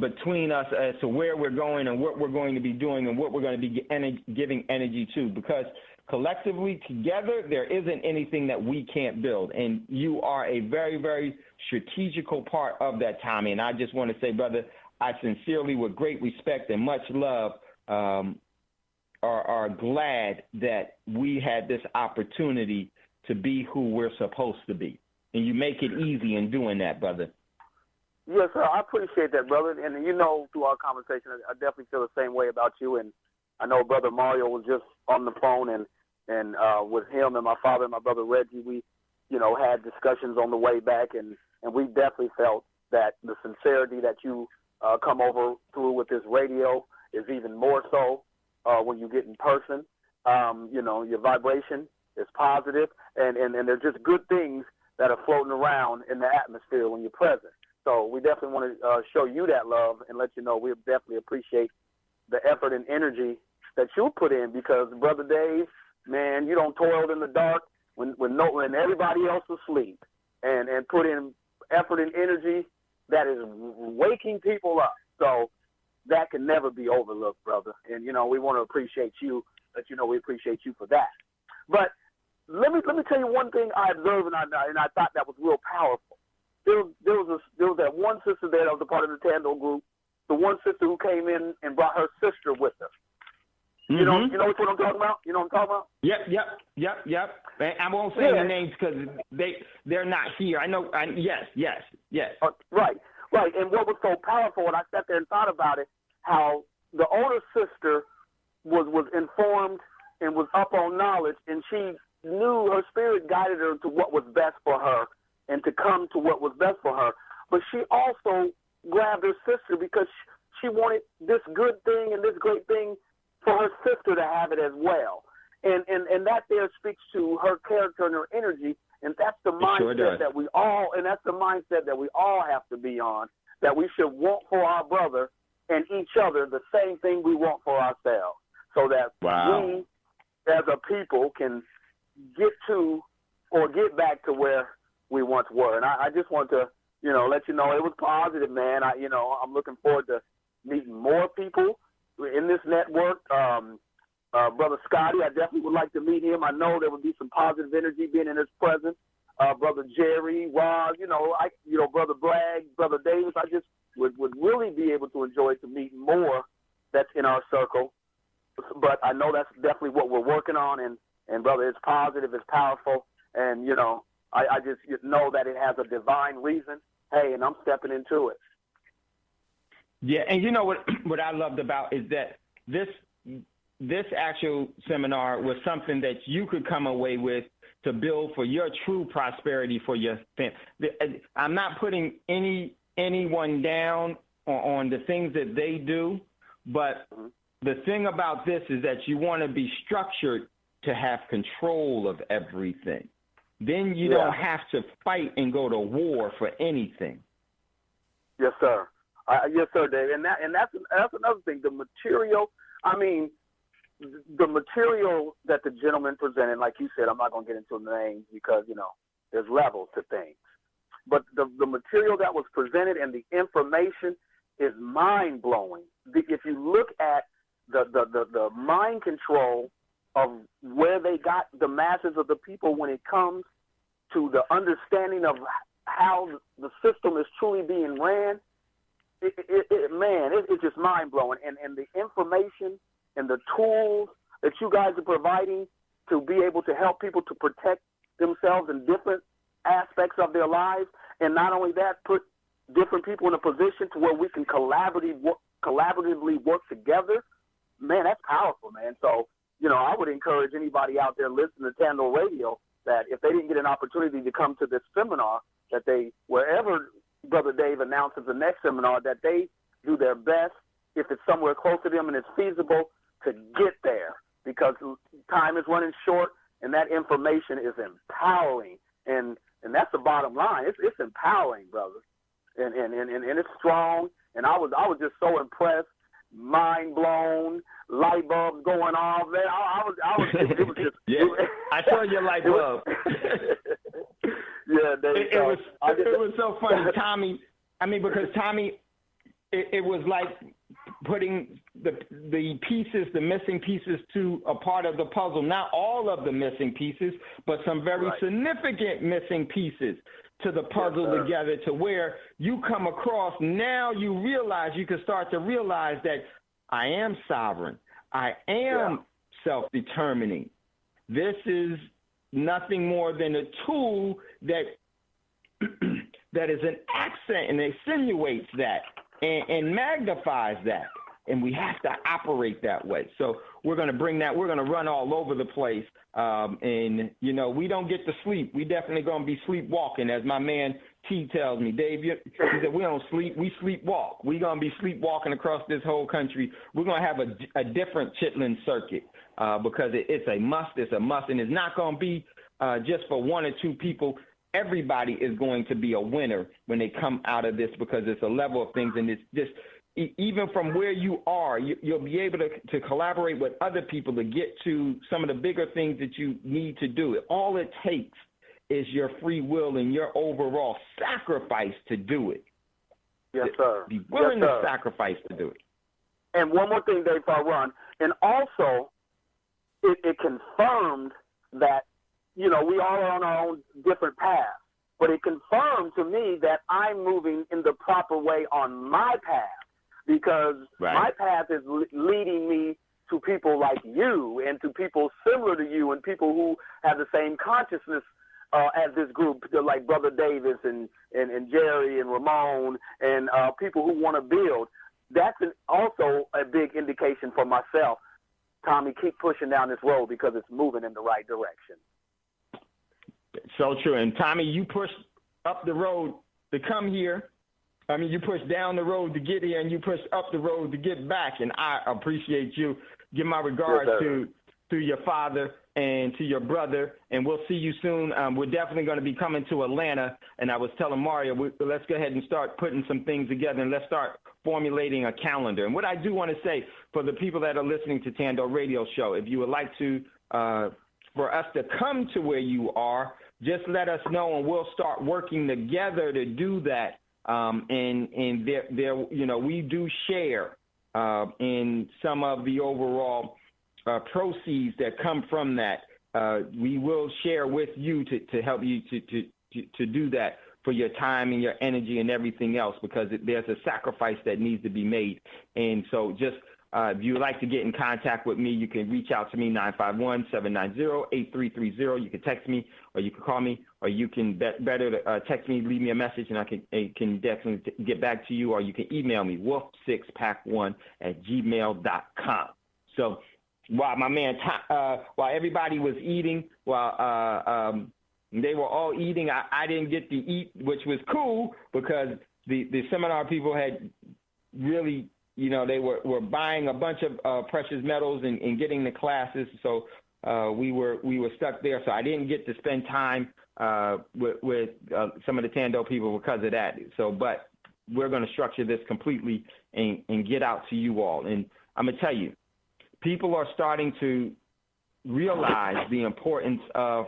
between us as to where we're going and what we're going to be doing and what we're going to be giving energy to, because collectively together there isn't anything that we can't build, and you are a very, very strategical part of that, Tommy. And I just want to say, brother, I sincerely, with great respect and much love, are glad that we had this opportunity to be who we're supposed to be, and you make it easy in doing that, brother. Yes, sir. I appreciate that, brother. And through our conversation, I definitely feel the same way about you. And I know Brother Mario was just on the phone, and with him and my father and my brother Reggie, we, had discussions on the way back, and we definitely felt that the sincerity that you come over through with this radio is even more so when you get in person. Your vibration is positive, and there's just good things that are floating around in the atmosphere when you're present. So we definitely want to show you that love and let you know we definitely appreciate the effort and energy that you put in, because, Brother Dave, man, you don't toil in the dark when everybody else is asleep, and put in effort and energy that is waking people up. So that can never be overlooked, brother. And, we want to appreciate you, let you know we appreciate you for that. But let me tell you one thing I observed, and I thought that was real powerful. There was that one sister there that was a part of the Thando group, the one sister who came in and brought her sister with her. You know what I'm talking about? You know what I'm talking about? Yep. I won't say their names because they're not here. I know. Yes. Right. And what was so powerful, and I sat there and thought about it, how the older sister was informed and was up on knowledge, and she knew her spirit guided her to what was best for her and to come to what was best for her. But she also grabbed her sister because she wanted this good thing and this great thing for her sister to have it as well. And that there speaks to her character and her energy, and that's the mindset that we all have to be on, that we should want for our brother and each other the same thing we want for ourselves, so that we as a people can get to or get back to where we once were. And I just want to, let you know it was positive, man. I'm looking forward to meeting more people in this network. Brother Scotty, I definitely would like to meet him. I know there would be some positive energy being in his presence. Brother Jerry, Roz, Brother Bragg, Brother Davis. I just would really be able to enjoy to meet more that's in our circle. But I know that's definitely what we're working on, and brother, it's positive, it's powerful, and I just know that it has a divine reason. Hey, and I'm stepping into it. Yeah, and you know what I loved about is that this actual seminar was something that you could come away with to build for your true prosperity for your family. I'm not putting anyone down on the things that they do, but the thing about this is that you want to be structured to have control of everything. Then you don't have to fight and go to war for anything. Yes, sir. Yes, sir, Dave. And that's another thing. The material, the material that the gentleman presented, like you said, I'm not going to get into the names because, there's levels to things. But the material that was presented and the information is mind-blowing. If you look at the mind control of where they got the masses of the people when it comes to the understanding of how the system is truly being ran, it's just mind-blowing. And the information and the tools that you guys are providing to be able to help people to protect themselves in different aspects of their lives, and not only that, put different people in a position to where we can collaboratively work together, man, that's powerful, man. So, I would encourage anybody out there listening to Thando Radio that if they didn't get an opportunity to come to this seminar, that they, wherever Brother Dave announces the next seminar, that they do their best, if it's somewhere close to them and it's feasible, to get there, because time is running short and that information is empowering. And that's the bottom line. It's empowering, brother. And it's strong. And I was just so impressed, mind blown, light bulbs going off. Man, it was just. Yeah, I saw your light bulb. Yeah, it was so funny, Tommy. Because Tommy, it was like putting the pieces, the missing pieces to a part of the puzzle. Not all of the missing pieces, but some very significant missing pieces to the puzzle together, to where you come across, now you can start to realize that I am sovereign. I am self-determining. This is nothing more than a tool that that is an accent and insinuates that and magnifies that. and we have to operate that way. So we're going to bring that. We're going to run all over the place, and we don't get to sleep. We definitely going to be sleepwalking, as my man T tells me. Dave, he said we don't sleep. We sleepwalk. We're going to be sleepwalking across this whole country. We're going to have a different Chitlin circuit because it's a must. It's a must, and it's not going to be just for one or two people. Everybody is going to be a winner when they come out of this because it's a level of things, and it's just even from where you are, you'll be able to collaborate with other people to get to some of the bigger things that you need to do. All it takes is your free will and your overall sacrifice to do it. Yes, sir. Be willing yes, to sir. sacrifice to do it. And one more thing, Dave, before I run, and also it confirmed that, we all are on our own different paths, but it confirmed to me that I'm moving in the proper way on my path because my path is leading me to people like you and to people similar to you and people who have the same consciousness as this group, like Brother Davis and Jerry and Ramon and people who want to build. That's also a big indication for myself. Tommy, keep pushing down this road because it's moving in the right direction. So true. And Tommy, you pushed up the road to come here. I mean, you pushed down the road to get here, and you pushed up the road to get back. And I appreciate you. Give my regards to your father and to your brother, and we'll see you soon. We're definitely going to be coming to Atlanta, and I was telling Mario, let's go ahead and start putting some things together, and let's start formulating a calendar. And what I do want to say for the people that are listening to Thando Radio Show, if you would like to for us to come to where you are, just let us know, and we'll start working together to do that. And there, we do share in some of the overall proceeds that come from that. We will share with you to help you to do that for your time and your energy and everything else, because there's a sacrifice that needs to be made. And so just if you would like to get in contact with me, you can reach out to me, 951-790-8330. You can text me, or you can call me, or you can better text me, leave me a message, and I can definitely get back to you, or you can email me, wolf6pack1@gmail.com. So while my man, while everybody was eating, while they were all eating, I didn't get to eat, which was cool because the seminar people had really, they were buying a bunch of precious metals and getting the classes. So we were stuck there. So I didn't get to spend time with some of the Thando people because of that. So, but we're going to structure this completely and get out to you all. And I'm going to tell you, people are starting to realize the importance of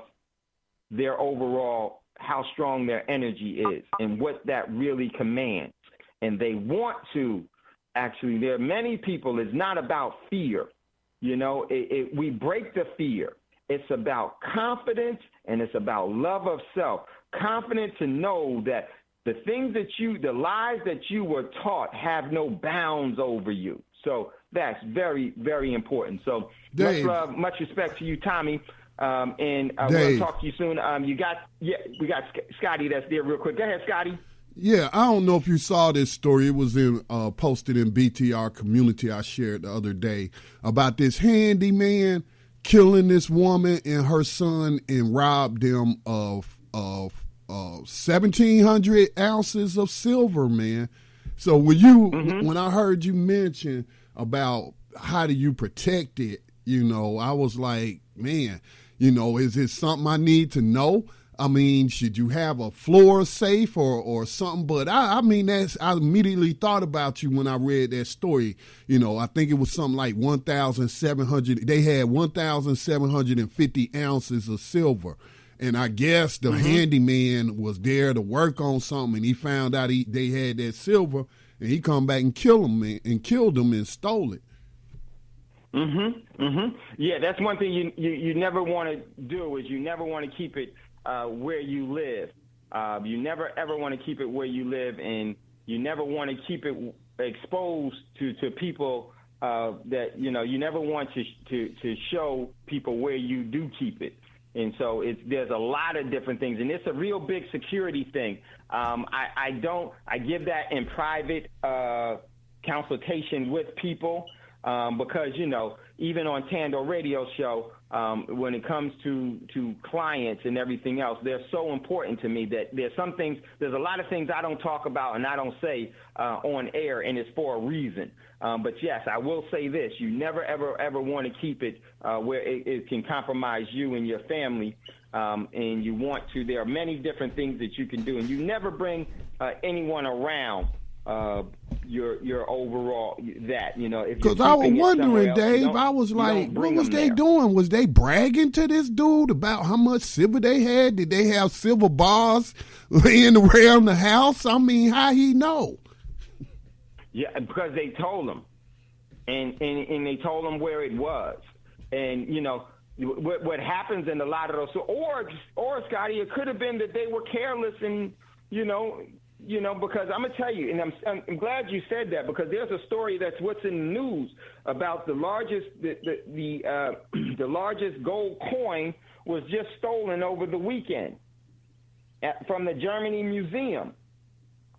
their overall, how strong their energy is and what that really commands. And they want to, actually, there are many people, it's not about fear. We break the fear. It's about confidence, and it's about love of self. Confidence to know that the things the lies that you were taught have no bounds over you. So that's very, very important. So Dave, much love, much respect to you, Tommy. And we'll talk to you soon. We got Scotty that's there real quick. Go ahead, Scotty. Yeah, I don't know if you saw this story. It was posted in BTR community I shared the other day about this handyman killing this woman and her son and robbed them of 1,700 ounces of silver, man. So when I heard you mention about how do you protect it, I was like, man, is it something I need to know? I mean, should you have a floor safe or something? But I immediately thought about you when I read that story. I think it was something like 1,700. They had 1,750 ounces of silver. And I guess the handyman was there to work on something, and he found out they had that silver, and he come back and killed them and stole it. Yeah, that's one thing you never want to do is you never want to keep it where you live. You never ever want to keep it where you live, and you never want to keep it exposed to people that you never want to show people where you do keep it. And so there's a lot of different things, and it's a real big security thing. I give that in private consultation with people. Because, even on Thando radio show, when it comes to clients and everything else, they're so important to me that there's a lot of things I don't talk about and I don't say on air, and it's for a reason. But yes, I will say this: you never, ever want to keep it where it can compromise you and your family. And you want to. There are many different things that you can do, and you never bring anyone around. Your overall that because I was wondering, Dave, I was like, what was they doing? Was they bragging to this dude about how much silver they had? Did they have silver bars laying around the house? I mean, how he know? Yeah, because they told him, and they told him where it was, and what happens in a lot of those, or Scotty, it could have been that they were careless and because I'm gonna tell you, and I'm glad you said that, because there's a story that's what's in the news about the largest the largest gold coin was just stolen over the weekend from the Germany Museum.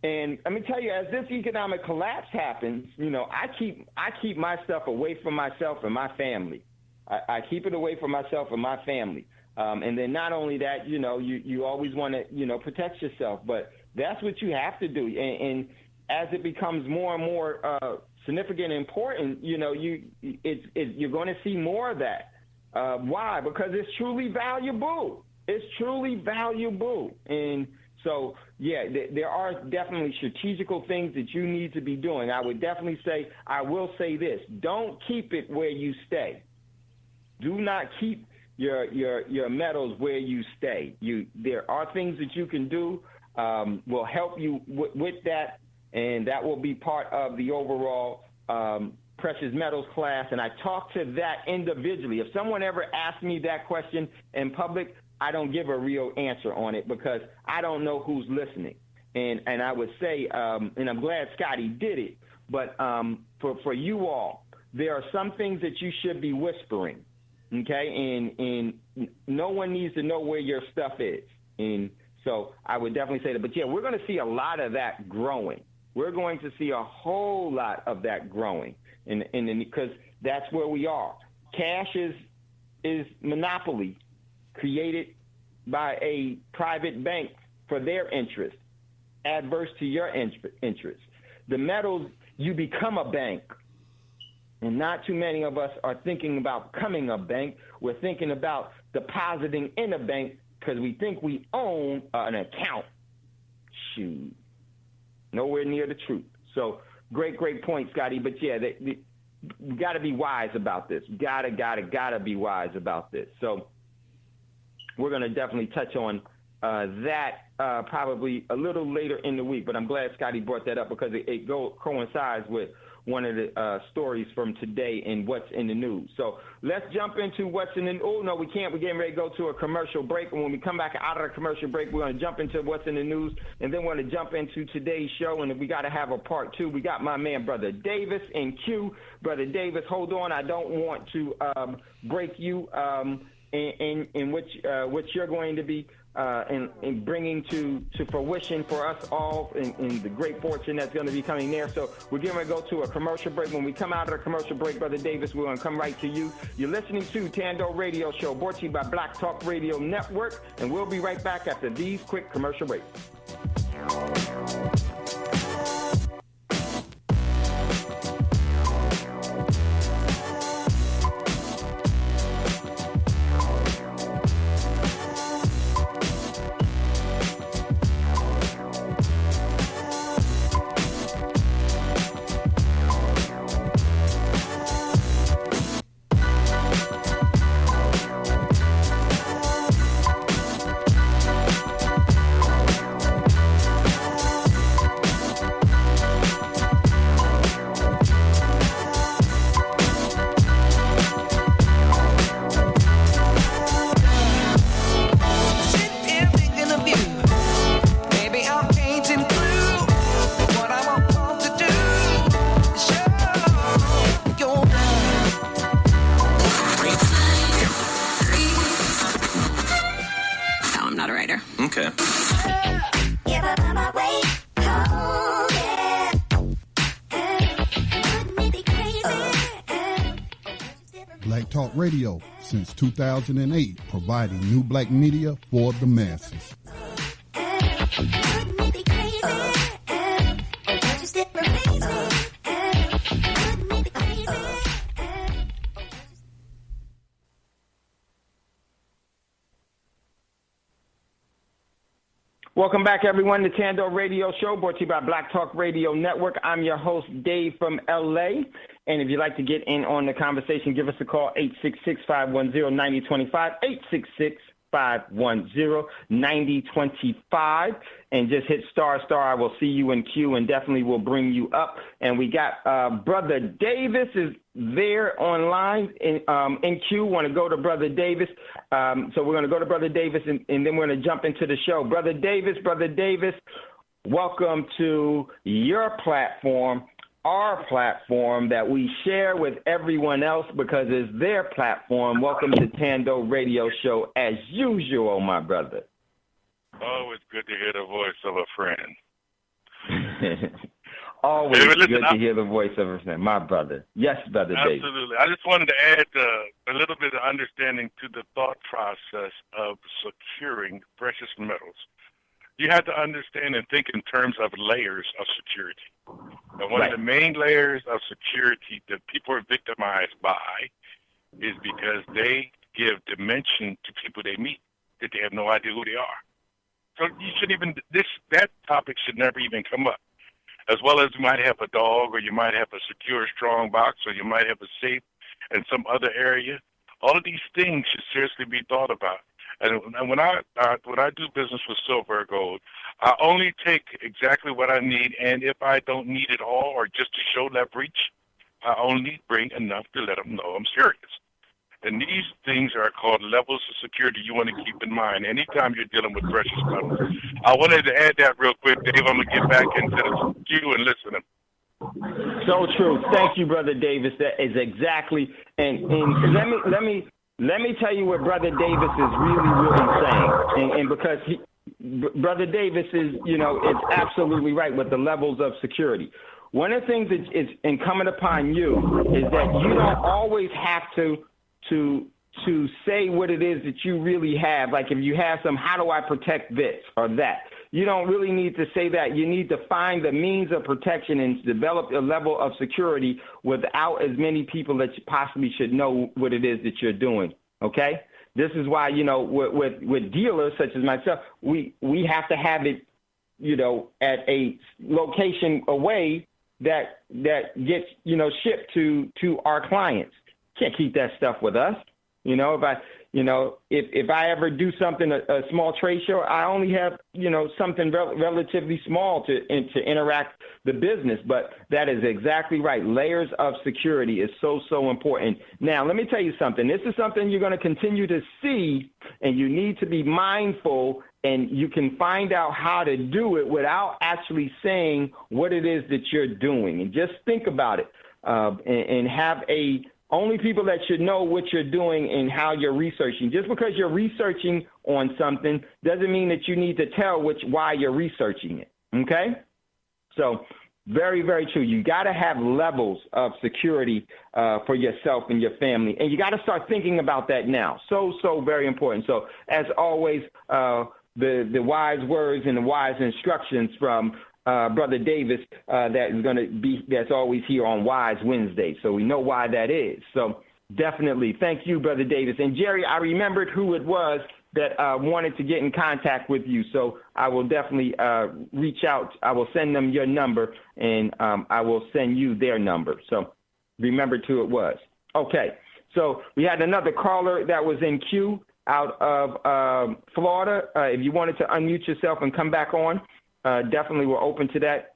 And let me tell you, as this economic collapse happens, I keep my stuff away from myself and my family. I keep it away from myself and my family. And then not only that, you always want to protect yourself, but that's what you have to do. And as it becomes more and more significant and important, you're going to see more of that. Why? Because it's truly valuable. It's truly valuable. And so, yeah, there are definitely strategical things that you need to be doing. I will say this: don't keep it where you stay. Do not keep your metals where you stay. There are things that you can do. Will help you with that, and that will be part of the overall precious metals class. And I talk to that individually. If someone ever asks me that question in public, I don't give a real answer on it because I don't know who's listening. And I would say, and I'm glad Scotty did it, but for you all, there are some things that you should be whispering, okay? And no one needs to know where your stuff is. And so I would definitely say that. But, yeah, we're going to see a lot of that growing. We're going to see a whole lot of that growing because that's where we are. Cash is monopoly created by a private bank for their interest, adverse to your interest. The metals, you become a bank. And not too many of us are thinking about becoming a bank. We're thinking about depositing in a bank because we think we own an account. Shoot. Nowhere near the truth. So great point, Scotty. But, yeah, we got to be wise about this. Gotta be wise about this. So we're going to definitely touch on that probably a little later in the week. But I'm glad Scotty brought that up because it coincides with one of the stories from today and what's in the news. So let's jump into what's in the – oh, no, we can't. We're getting ready to go to a commercial break. And when we come back out of the commercial break, we're going to jump into what's in the news, and then we're going to jump into today's show. And we got to have a part two. We got my man, Brother Davis, in queue. Brother Davis, hold on. I don't want to break you in which you're going to be in bringing to fruition for us all in the great fortune that's going to be coming there. So we're going to go to a commercial break. When we come out of the commercial break, Brother Davis, we're going to come right to you. You're listening to Thando Radio Show, brought to you by Black Talk Radio Network, and we'll be right back after these quick commercial breaks. Black Talk Radio since 2008, providing new black media for the masses. Welcome back, everyone, to Thando Radio Show, brought to you by Black Talk Radio Network. I'm your host, Dave from L.A., and if you'd like to get in on the conversation, give us a call, 866-510-9025, 866-510-9025, and just hit star. I will see you in queue and definitely will bring you up. And we got Brother Davis is there online in queue. Want to go to Brother Davis. So we're going to go to Brother Davis, and then we're going to jump into the show. Brother Davis, welcome to your platform, our platform that we share with everyone else because it's their platform. Welcome to Thando Radio Show as usual, my brother. Always good to hear the voice of a friend. Always good to hear the voice of a friend, my brother. Yes, Brother Davis. Absolutely. I just wanted to add a little bit of understanding to the thought process of securing precious metals. You have to understand and think in terms of layers of security. And one of the main layers of security that people are victimized by is because they give dimension to people they meet that they have no idea who they are. So you should that topic should never even come up. As well as you might have a dog, or you might have a secure, strong box, or you might have a safe in some other area. All of these things should seriously be thought about. And when I do business with silver or gold, I only take exactly what I need, and if I don't need it all or just to show leverage, I only bring enough to let them know I'm serious. And these things are called levels of security you want to keep in mind anytime you're dealing with precious metals. I wanted to add that real quick, Dave. I'm going to get back into the queue and listen. So true. Thank you, Brother Davis. That is exactly, and let me tell you what Brother Davis is really saying, and because Brother Davis is, it's absolutely right with the levels of security. One of the things that is incumbent upon you is that you don't always have to say what it is that you really have. Like if you have how do I protect this or that? You don't really need to say that. You need to find the means of protection and develop a level of security without as many people that you possibly should know what it is that you're doing, okay? This is why, with dealers such as myself, we have to have it, at a location away that gets, shipped to our clients. Can't keep that stuff with us. If I ever do something, a small trade show, I only have, something relatively small to interact the business. But that is exactly right. Layers of security is so important. Now, let me tell you something. This is something you're going to continue to see, and you need to be mindful, and you can find out how to do it without actually saying what it is that you're doing. And just think about it and have only people that should know what you're doing and how you're researching. Just because you're researching on something doesn't mean that you need to tell why you're researching it, okay? So very, very true. You got to have levels of security for yourself and your family, and you got to start thinking about that now. So very important. So as always, the wise words and the wise instructions from Brother Davis, that's always here on Wise Wednesday. So we know why that is. So definitely, thank you, Brother Davis. And Jerry, I remembered who it was that wanted to get in contact with you. So I will definitely reach out. I will send them your number, and I will send you their number. So remembered who it was. Okay. So we had another caller that was in queue out of Florida. If you wanted to unmute yourself and come back on, definitely we're open to that.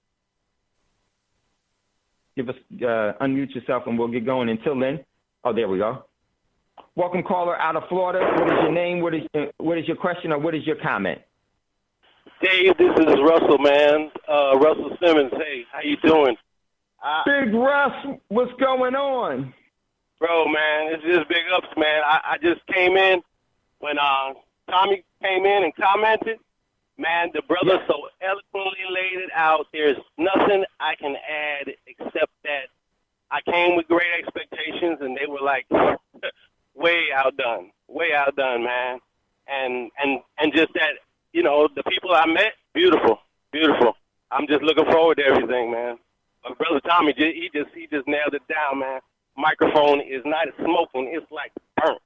Unmute yourself and we'll get going. Until then, there we go. Welcome, caller out of Florida. What is your name? What is your question, or what is your comment? Dave, this is Russell, man. Russell Simmons. Hey, how you doing? Big Russ, what's going on? Bro, man, it's just big ups, man. I just came in when Tommy came in and commented. Man, the brother so eloquently laid it out. There's nothing I can add except that I came with great expectations, and they were like, done, man. And just that, you know, the people I met, beautiful. I'm just looking forward to everything, man. Brother Tommy, he just nailed it down, man. Microphone is not smoking; it's like burnt.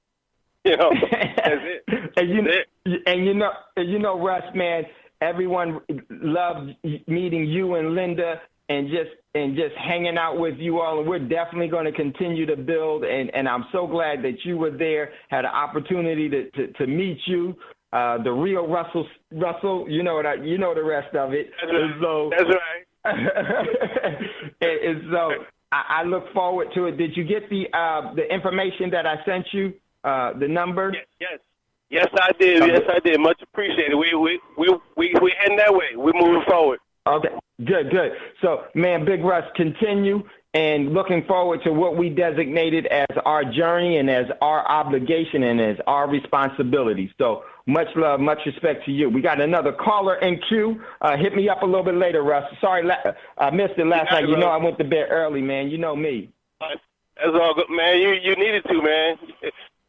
You know, that's it. and you know, Russ, man, everyone loved meeting you and Linda, and just hanging out with you all. And we're definitely going to continue to build. And I'm so glad that you were there, had an opportunity to meet you. The real Russell, you know the rest of it. That's right. And so I look forward to it. Did you get the information that I sent you? The number? Yes, I did. Yes, I did. Much appreciated. We heading that way. We're moving forward. Okay, good. So, man, Big Russ, continue, and looking forward to what we designated as our journey and as our obligation and as our responsibility. So much love, much respect to you. We got another caller in queue. Hit me up a little bit later, Russ. Sorry, I missed it last night. You know I went to bed early, man. You know me. That's all good, man. You needed to, man.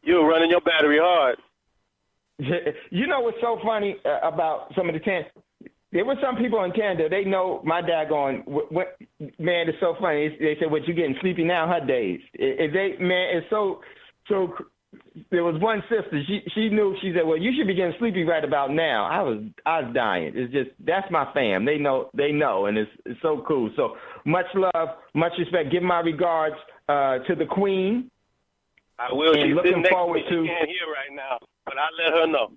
You were running your battery hard. You know what's so funny about some of the there were some people in Canada, they know my daggone, what man, it's so funny. They said, what, you getting sleepy now, her days? It's so, there was one sister, she knew, she said, well, you should be getting sleepy right about now. I was dying. It's just, that's my fam. They know, and it's so cool. So much love, much respect. Give my regards to the Queen. I will. And she's looking forward to. She can't hear right now, but I'll let her know.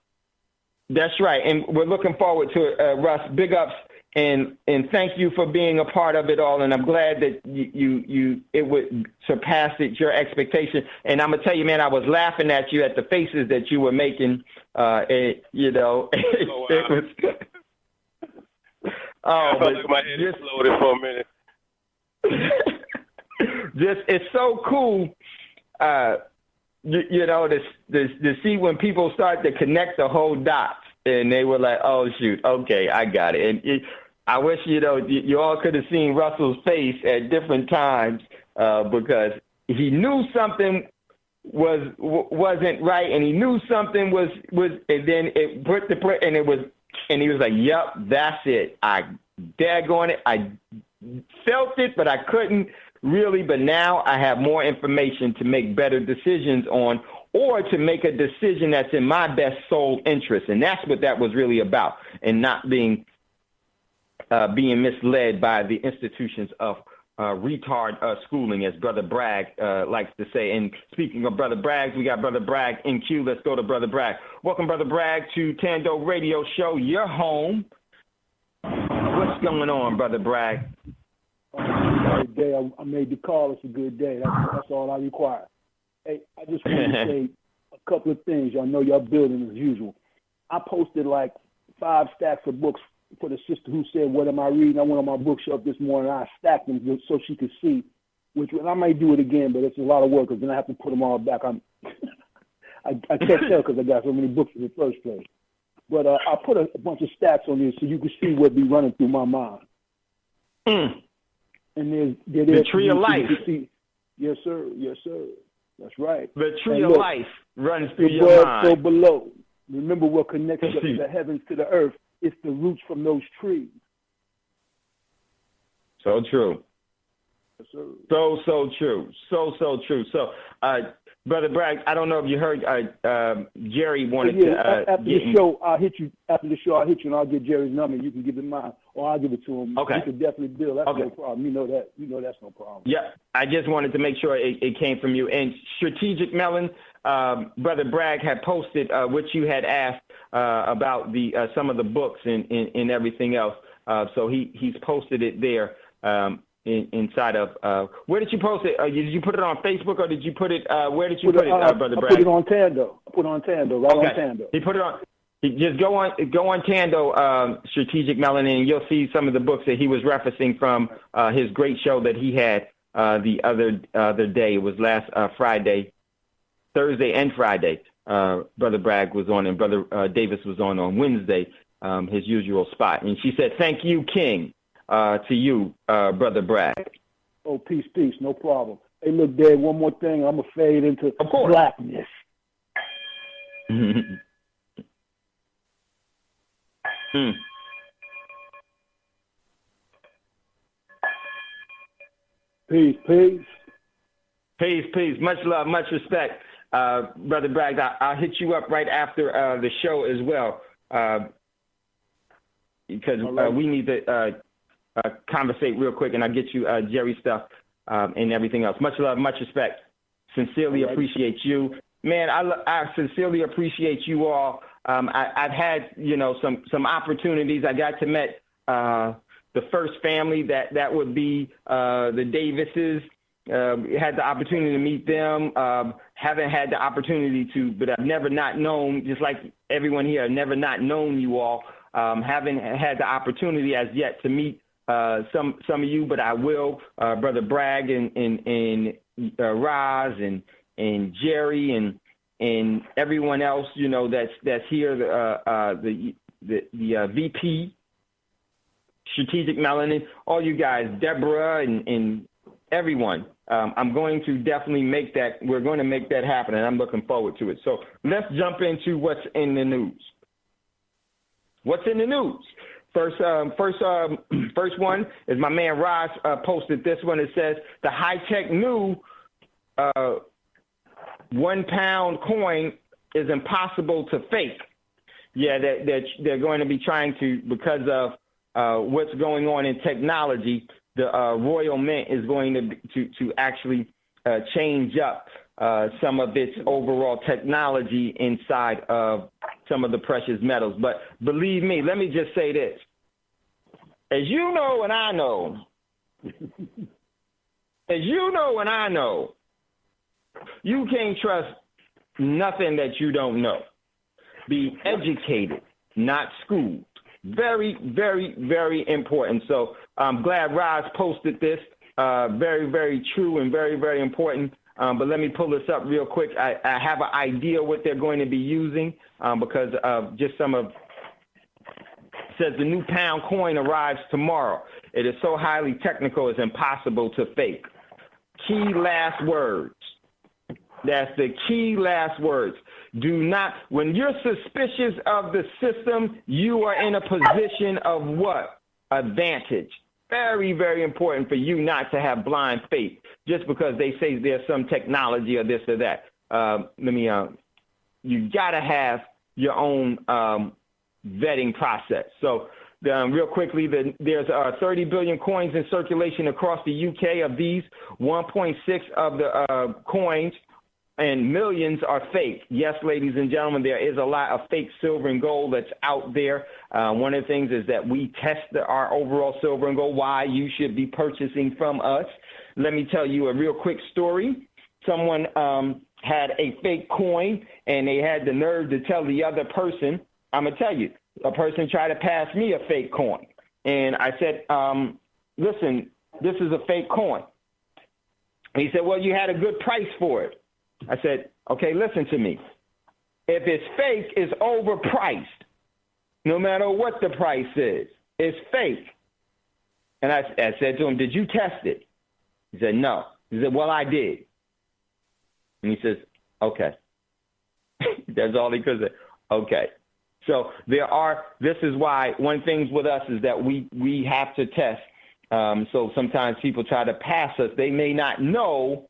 That's right, and we're looking forward to it, Russ. Big ups, and thank you for being a part of it all. And I'm glad that it would surpass your expectation. And I'm gonna tell you, man, I was laughing at you at the faces that you were making. You know, it was. I felt like my head exploded for a minute. It's so cool. You know, to see when people start to connect the whole dots, and they were like, "Oh shoot, okay, I got it." And I wish you all could have seen Russell's face at different times because he knew something wasn't right, and he knew something was, and then it put and he was like, "Yep, that's it. I daggone it. I felt it, but I couldn't." Really, but now I have more information to make better decisions on, or to make a decision that's in my best sole interest. And that's what that was really about, and not being misled by the institutions of retard schooling, as Brother Bragg likes to say. And speaking of Brother Bragg, we got Brother Bragg in queue. Let's go to Brother Bragg. Welcome, Brother Bragg, to Thando Radio Show, your home. What's going on, Brother Bragg? Good day. I made the call. It's a good day. That's all I require. Hey, I just want to say a couple of things. Y'all know y'all building as usual. I posted like 5 stacks of books for the sister who said, "What am I reading?" I went on my bookshelf this morning. I stacked them so she could see. I might do it again, but it's a lot of work because then I have to put them all back. I can't tell because I got so many books in the first place. But I put a bunch of stats on here so you can see what be running through my mind. And there's the tree of life. Yes, sir. That's right. The tree of life runs through your mind. So below. Remember what connects the heavens to the earth. It's the roots from those trees. So true. Yes, sir. So true. So true. So, Brother Bragg, I don't know if you heard Jerry wanted to after the show, I'll hit you. After the show, I'll hit you, and I'll get Jerry's number. You can give him mine, or I'll give it to him. Okay. You can definitely bill. That's no problem. You know that. That's no problem. Yeah, I just wanted to make sure it came from you. And Strategic Melon, Brother Bragg had posted what you had asked about the some of the books and everything else. So he's posted it there. Inside of where did you post it? Did you put it on Facebook, or did you put it? Where did you put it, Brother Bragg? I put it on Thando. I put it on Thando. Right on Thando. He put it on. Just go on Thando, Strategic Melon, and you'll see some of the books that he was referencing from his great show that he had the other day. It was last Thursday and Friday. Brother Bragg was on, and Brother Davis was on Wednesday, his usual spot. And she said, "Thank you, King." To you, Brother Bragg. Oh, peace, no problem. Hey, look, Dad, one more thing. I'm going to fade into blackness. Peace, peace. Peace. Much love, much respect, Brother Bragg. I'll hit you up right after the show as well, because we need to conversate real quick, and I'll get you Jerry stuff and everything else. Much love, much respect. Sincerely appreciate you. Man, I sincerely appreciate you all. I've had, some opportunities. I got to meet the first family that would be the Davises. Had the opportunity to meet them. Haven't had the opportunity to, but I've never not known, just like everyone here, I've never not known you all. Haven't had the opportunity as yet to meet some of you, but I will. Brother Bragg and Roz and Jerry and everyone else, that's here. The VP, Strategic Melanin, all you guys, Deborah and everyone. I'm going to definitely make that. We're going to make that happen, and I'm looking forward to it. So let's jump into what's in the news. What's in the news? First one is my man Ross posted this one. It says the high-tech new 1 pound coin is impossible to fake. Yeah, they're going to be trying to, because of what's going on in technology. The Royal Mint is going to actually change up some of its overall technology inside of some of the precious metals. But believe me, let me just say this. As you know and I know, you can't trust nothing that you don't know. Be educated, not schooled. Very, very, very important. So I'm glad Roz posted this. Very, very true and very, very important. But let me pull this up real quick. I have an idea what they're going to be using because of just some of. Says the new pound coin arrives tomorrow. It is so highly technical it's impossible to fake. Key last words. That's the key last words. Do not, when you're suspicious of the system, you are in a position of what? Advantage. Very, very important for you not to have blind faith just because they say there's some technology or this or that. You got to have your own vetting process. So real quickly, there's 30 billion coins in circulation across the UK. Of these, 1.6 of the coins and millions are fake. Yes, ladies and gentlemen, there is a lot of fake silver and gold that's out there. One of the things is that we test our overall silver and gold, why you should be purchasing from us. Let me tell you a real quick story. Someone had a fake coin, and they had the nerve to tell the other person, I'm going to tell you, a person tried to pass me a fake coin. And I said, listen, this is a fake coin. And he said, well, you had a good price for it. I said, okay, listen to me. If it's fake, it's overpriced. No matter what the price is, it's fake. And I said to him, did you test it? He said, no. He said, well, I did. And he says, okay. That's all he could say. Okay. So this is why one thing with us is that we have to test. So sometimes people try to pass us. They may not know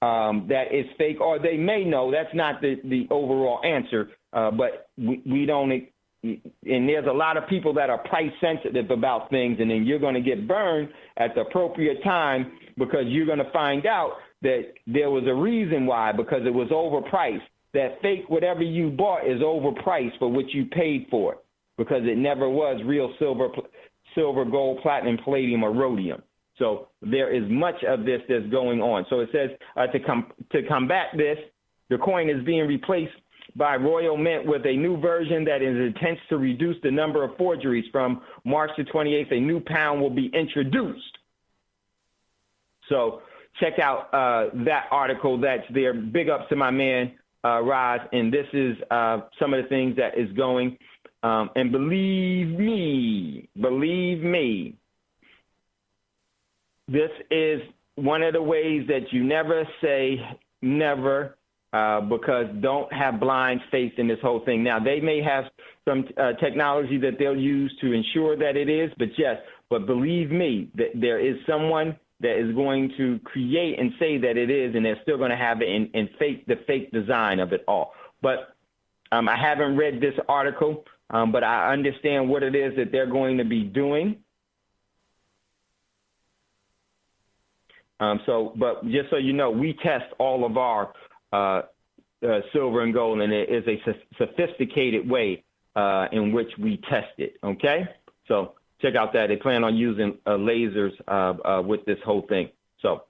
that it's fake, or they may know. That's not the overall answer. But we don't, and there's a lot of people that are price sensitive about things, and then you're going to get burned at the appropriate time because you're going to find out that there was a reason why, because it was overpriced. That fake, whatever you bought, is overpriced for what you paid for it, because it never was real silver, gold, platinum, palladium, or rhodium. So there is much of this that's going on. So it says to combat this, the coin is being replaced by Royal Mint with a new version that is intends to reduce the number of forgeries. From March the 28th, a new pound will be introduced. So check out that article that's there. Big ups to my man, Roz, and this is some of the things that is going. And believe me, this is one of the ways that you never say never because don't have blind faith in this whole thing. Now, they may have some technology that they'll use to ensure that it is, but believe me, that there is someone that is going to create and say that it is, and they're still going to have it in the fake design of it all. But I haven't read this article, but I understand what it is that they're going to be doing. But just so you know, we test all of our silver and gold, and it is a sophisticated way in which we test it. Okay, so check out that. They plan on using lasers with this whole thing. So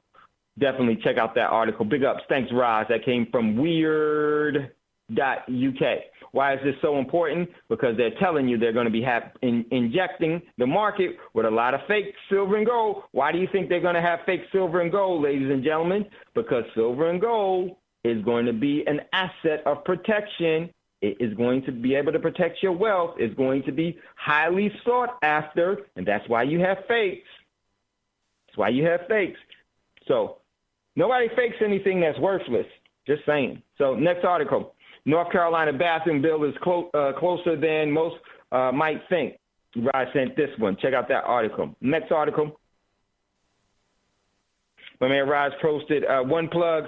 definitely check out that article. Big ups. Thanks, Roz. That came from weird.uk. Why is this so important? Because they're telling you they're going to be injecting the market with a lot of fake silver and gold. Why do you think they're going to have fake silver and gold, ladies and gentlemen? Because silver and gold is going to be an asset of protection. It is going to be able to protect your wealth. It's going to be highly sought after, and that's why you have fakes. That's why you have fakes. So nobody fakes anything that's worthless. Just saying. So next article. North Carolina bathroom bill is closer than most might think. I sent this one. Check out that article. Next article. My man Raj posted one plug,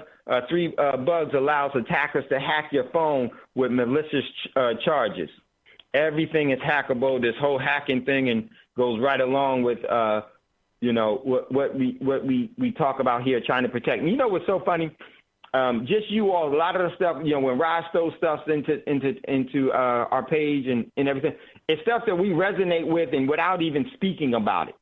3 bugs allows attackers to hack your phone with malicious charges. Everything is hackable. This whole hacking thing and goes right along with what we talk about here, trying to protect. And you know what's so funny? Just you all, a lot of the stuff, when Raj throws stuff into our page and everything, it's stuff that we resonate with and without even speaking about it.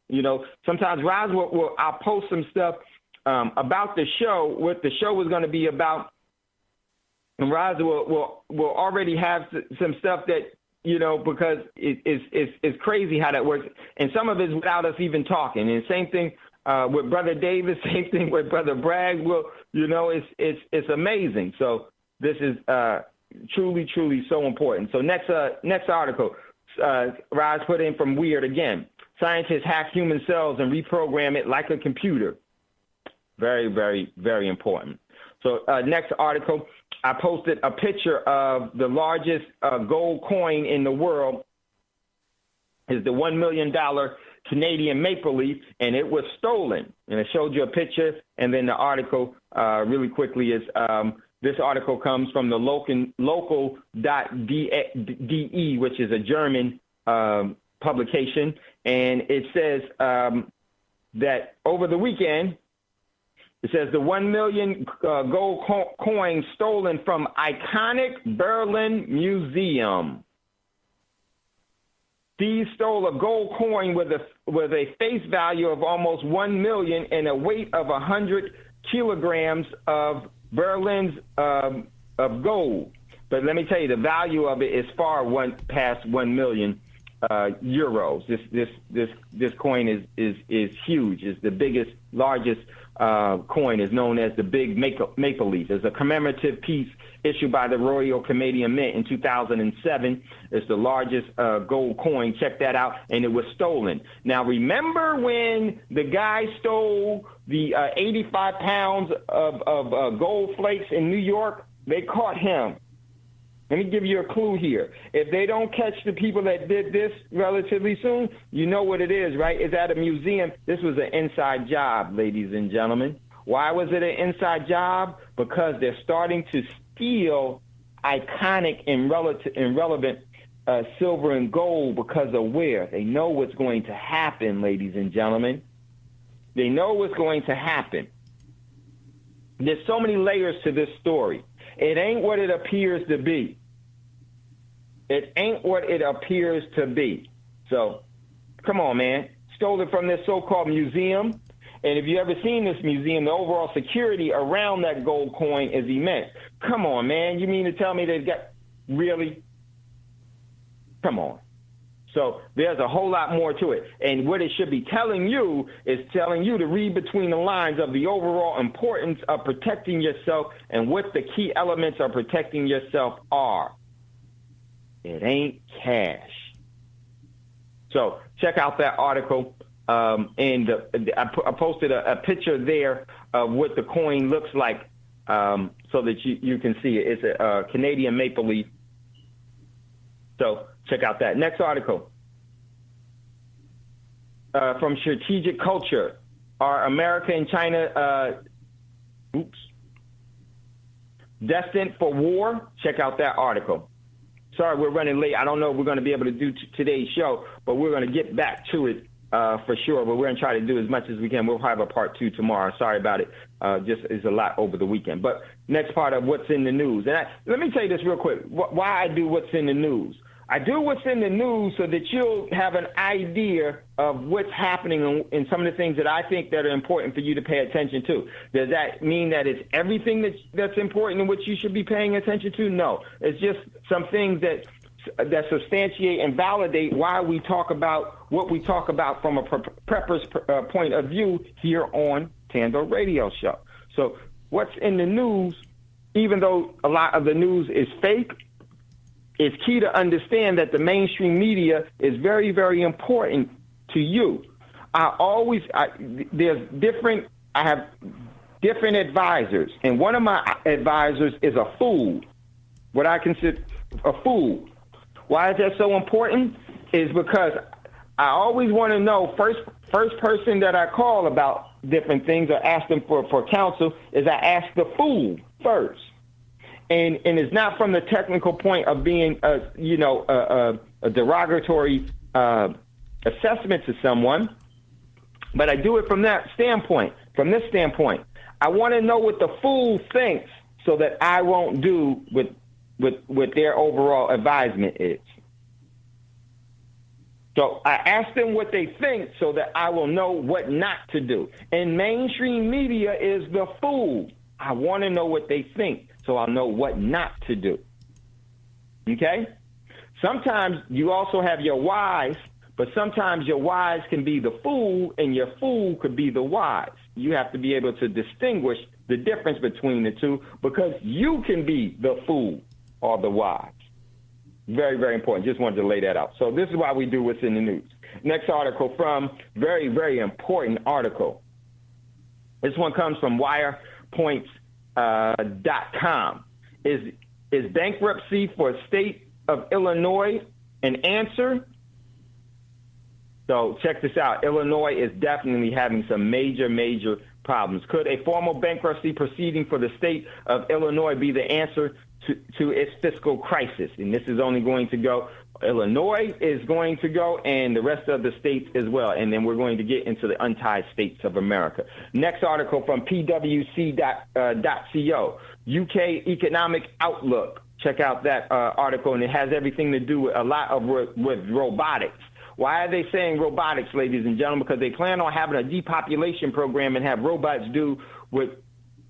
Sometimes Raj I'll post some stuff about the show, what the show is going to be about, and Raj will already have some stuff that, because it's crazy how that works. And some of it's without us even talking. And same thing with Brother Davis, same thing with Brother Bragg. It's amazing. So this is truly, truly so important. So next article, Raj put in from Weird again. Scientists hack human cells and reprogram it like a computer. Very, very, very important. So next article, I posted a picture of the largest gold coin in the world. Is the $1 million Canadian maple leaf, and it was stolen. And I showed you a picture, and then the article really quickly is this article comes from the local.de, which is a German publication, and it says that over the weekend, it says the 1 million gold coin stolen from iconic Berlin Museum. Thieves stole a gold coin with a face value of almost 1 million and a weight of 100 kilograms of Berlin's of gold. But let me tell you, the value of it is far past 1 million euros. This coin is huge. It's the biggest, largest coin. Is known as the Big Maple Leaf. It's a commemorative piece issued by the Royal Canadian Mint in 2007. It's the largest gold coin. Check that out. And it was stolen. Now, remember when the guy stole the 85 pounds of gold flakes in New York? They caught him. Let me give you a clue here. If they don't catch the people that did this relatively soon, you know what it is, right? It's at a museum. This was an inside job, ladies and gentlemen. Why was it an inside job? Because they're starting to steal iconic and relevant silver and gold because of where. They know what's going to happen, ladies and gentlemen. They know what's going to happen. There's so many layers to this story. It ain't what it appears to be. It ain't what it appears to be. So, come on, man. Stole it from this so-called museum. And if you ever seen this museum, the overall security around that gold coin is immense. Come on, man. You mean to tell me they've got... Really? Come on. So there's a whole lot more to it. And what it should be telling you is telling you to read between the lines of the overall importance of protecting yourself and what the key elements of protecting yourself are. It ain't cash. So check out that article. I posted a picture there of what the coin looks like so that you can see it. It's a Canadian maple leaf. So check out that. Next article. From Strategic Culture. Are America and China destined for war? Check out that article. Sorry, we're running late. I don't know if we're going to be able to do today's show, but we're going to get back to it for sure. But we're going to try to do as much as we can. We'll have a part 2 tomorrow. Sorry about it. Just it's a lot over the weekend. But next part of what's in the news. And let me tell you this real quick. Why I do what's in the news. I do what's in the news so that you'll have an idea of what's happening and some of the things that I think that are important for you to pay attention to. Does that mean that it's everything that's important and what you should be paying attention to? No. It's just some things that substantiate and validate why we talk about what we talk about from a prepper's point of view here on Thando Radio Show. So what's in the news, even though a lot of the news is fake, it's key to understand that the mainstream media is very, very important to you. I have different advisors, and one of my advisors is a fool, what I consider a fool. Why is that so important? Is because I always want to know, first person that I call about different things or ask them for counsel is I ask the fool first. And it's not from the technical point of being a derogatory assessment to someone, but I do it from that standpoint. From this standpoint, I want to know what the fool thinks so that I won't do what their overall advisement is. So I ask them what they think so that I will know what not to do. And mainstream media is the fool. I want to know what they think so I'll know what not to do. Okay? Sometimes you also have your wise, but sometimes your wise can be the fool and your fool could be the wise. You have to be able to distinguish the difference between the two because you can be the fool or the wise. Very, very important. Just wanted to lay that out. So this is why we do what's in the news. Next article from very, very important article. This one comes from WirePoints.com. Is bankruptcy for state of Illinois an answer? So check this out. Illinois is definitely having some major, major problems. Could a formal bankruptcy proceeding for the state of Illinois be the answer to its fiscal crisis? And this is only going to go, Illinois is going to go, and the rest of the states as well. And then we're going to get into the untied states of America. Next article from pwc.co, UK Economic Outlook. Check out that article, and it has everything to do with a lot of with robotics. Why are they saying robotics, ladies and gentlemen? Because they plan on having a depopulation program and have robots do what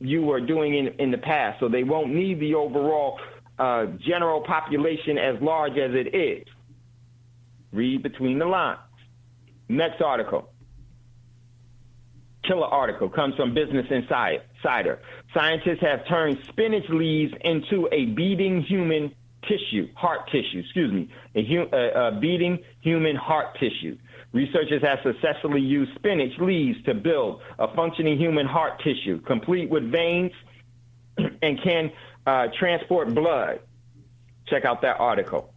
you were doing in the past. So they won't need the overall general population as large as it is. Read between the lines. Next article. Killer article comes from Business Insider. Scientists have turned spinach leaves into a beating human heart tissue, a beating human heart tissue. Researchers have successfully used spinach leaves to build a functioning human heart tissue, complete with veins and can transport blood. Check out that article.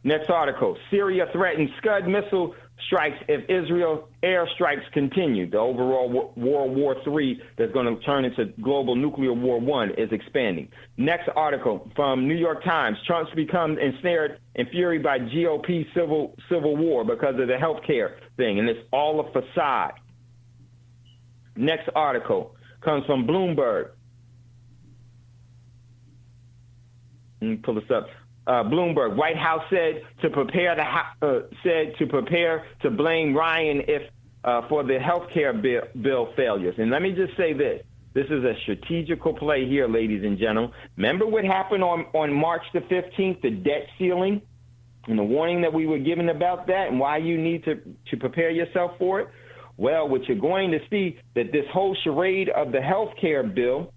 Next article, Syria threatens Scud missile strikes if Israel airstrikes continue. The overall World War III that's going to turn into global nuclear war I is expanding. Next article from New York Times, Trump's become ensnared in fury by GOP civil war because of the healthcare thing, and it's all a facade. Next article comes from Bloomberg. Let me pull this up. Bloomberg, White House said to prepare to blame Ryan for the health care bill failures. And let me just say this. This is a strategical play here, ladies and gentlemen. Remember what happened on March the 15th, the debt ceiling, and the warning that we were given about that and why you need to prepare yourself for it? Well, what you're going to see that this whole charade of the health care bill,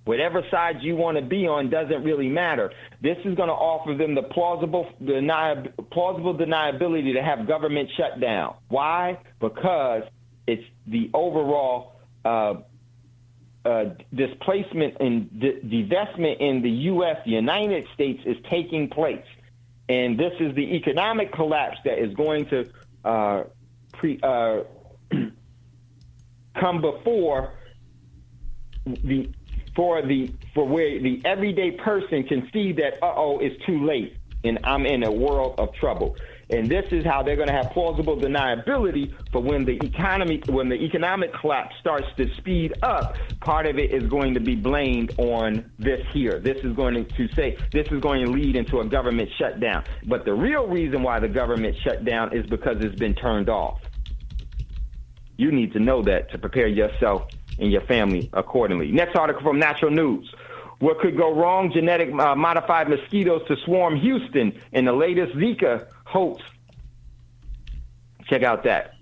whatever side you want to be on doesn't really matter. This is going to offer them the plausible deniability to have government shut down. Why? Because it's the overall displacement and divestment in the U.S., the United States, is taking place. And this is the economic collapse that is going to come before where the everyday person can see that, it's too late and I'm in a world of trouble. And this is how they're going to have plausible deniability for when the economic collapse starts to speed up. Part of it is going to be blamed on this here. This is going to lead into a government shutdown. But the real reason why the government shut down is because it's been turned off. You need to know that to prepare yourself and your family accordingly. Next article from Natural News. What could go wrong? Genetic modified mosquitoes to swarm Houston in the latest Zika hoax. Check out that.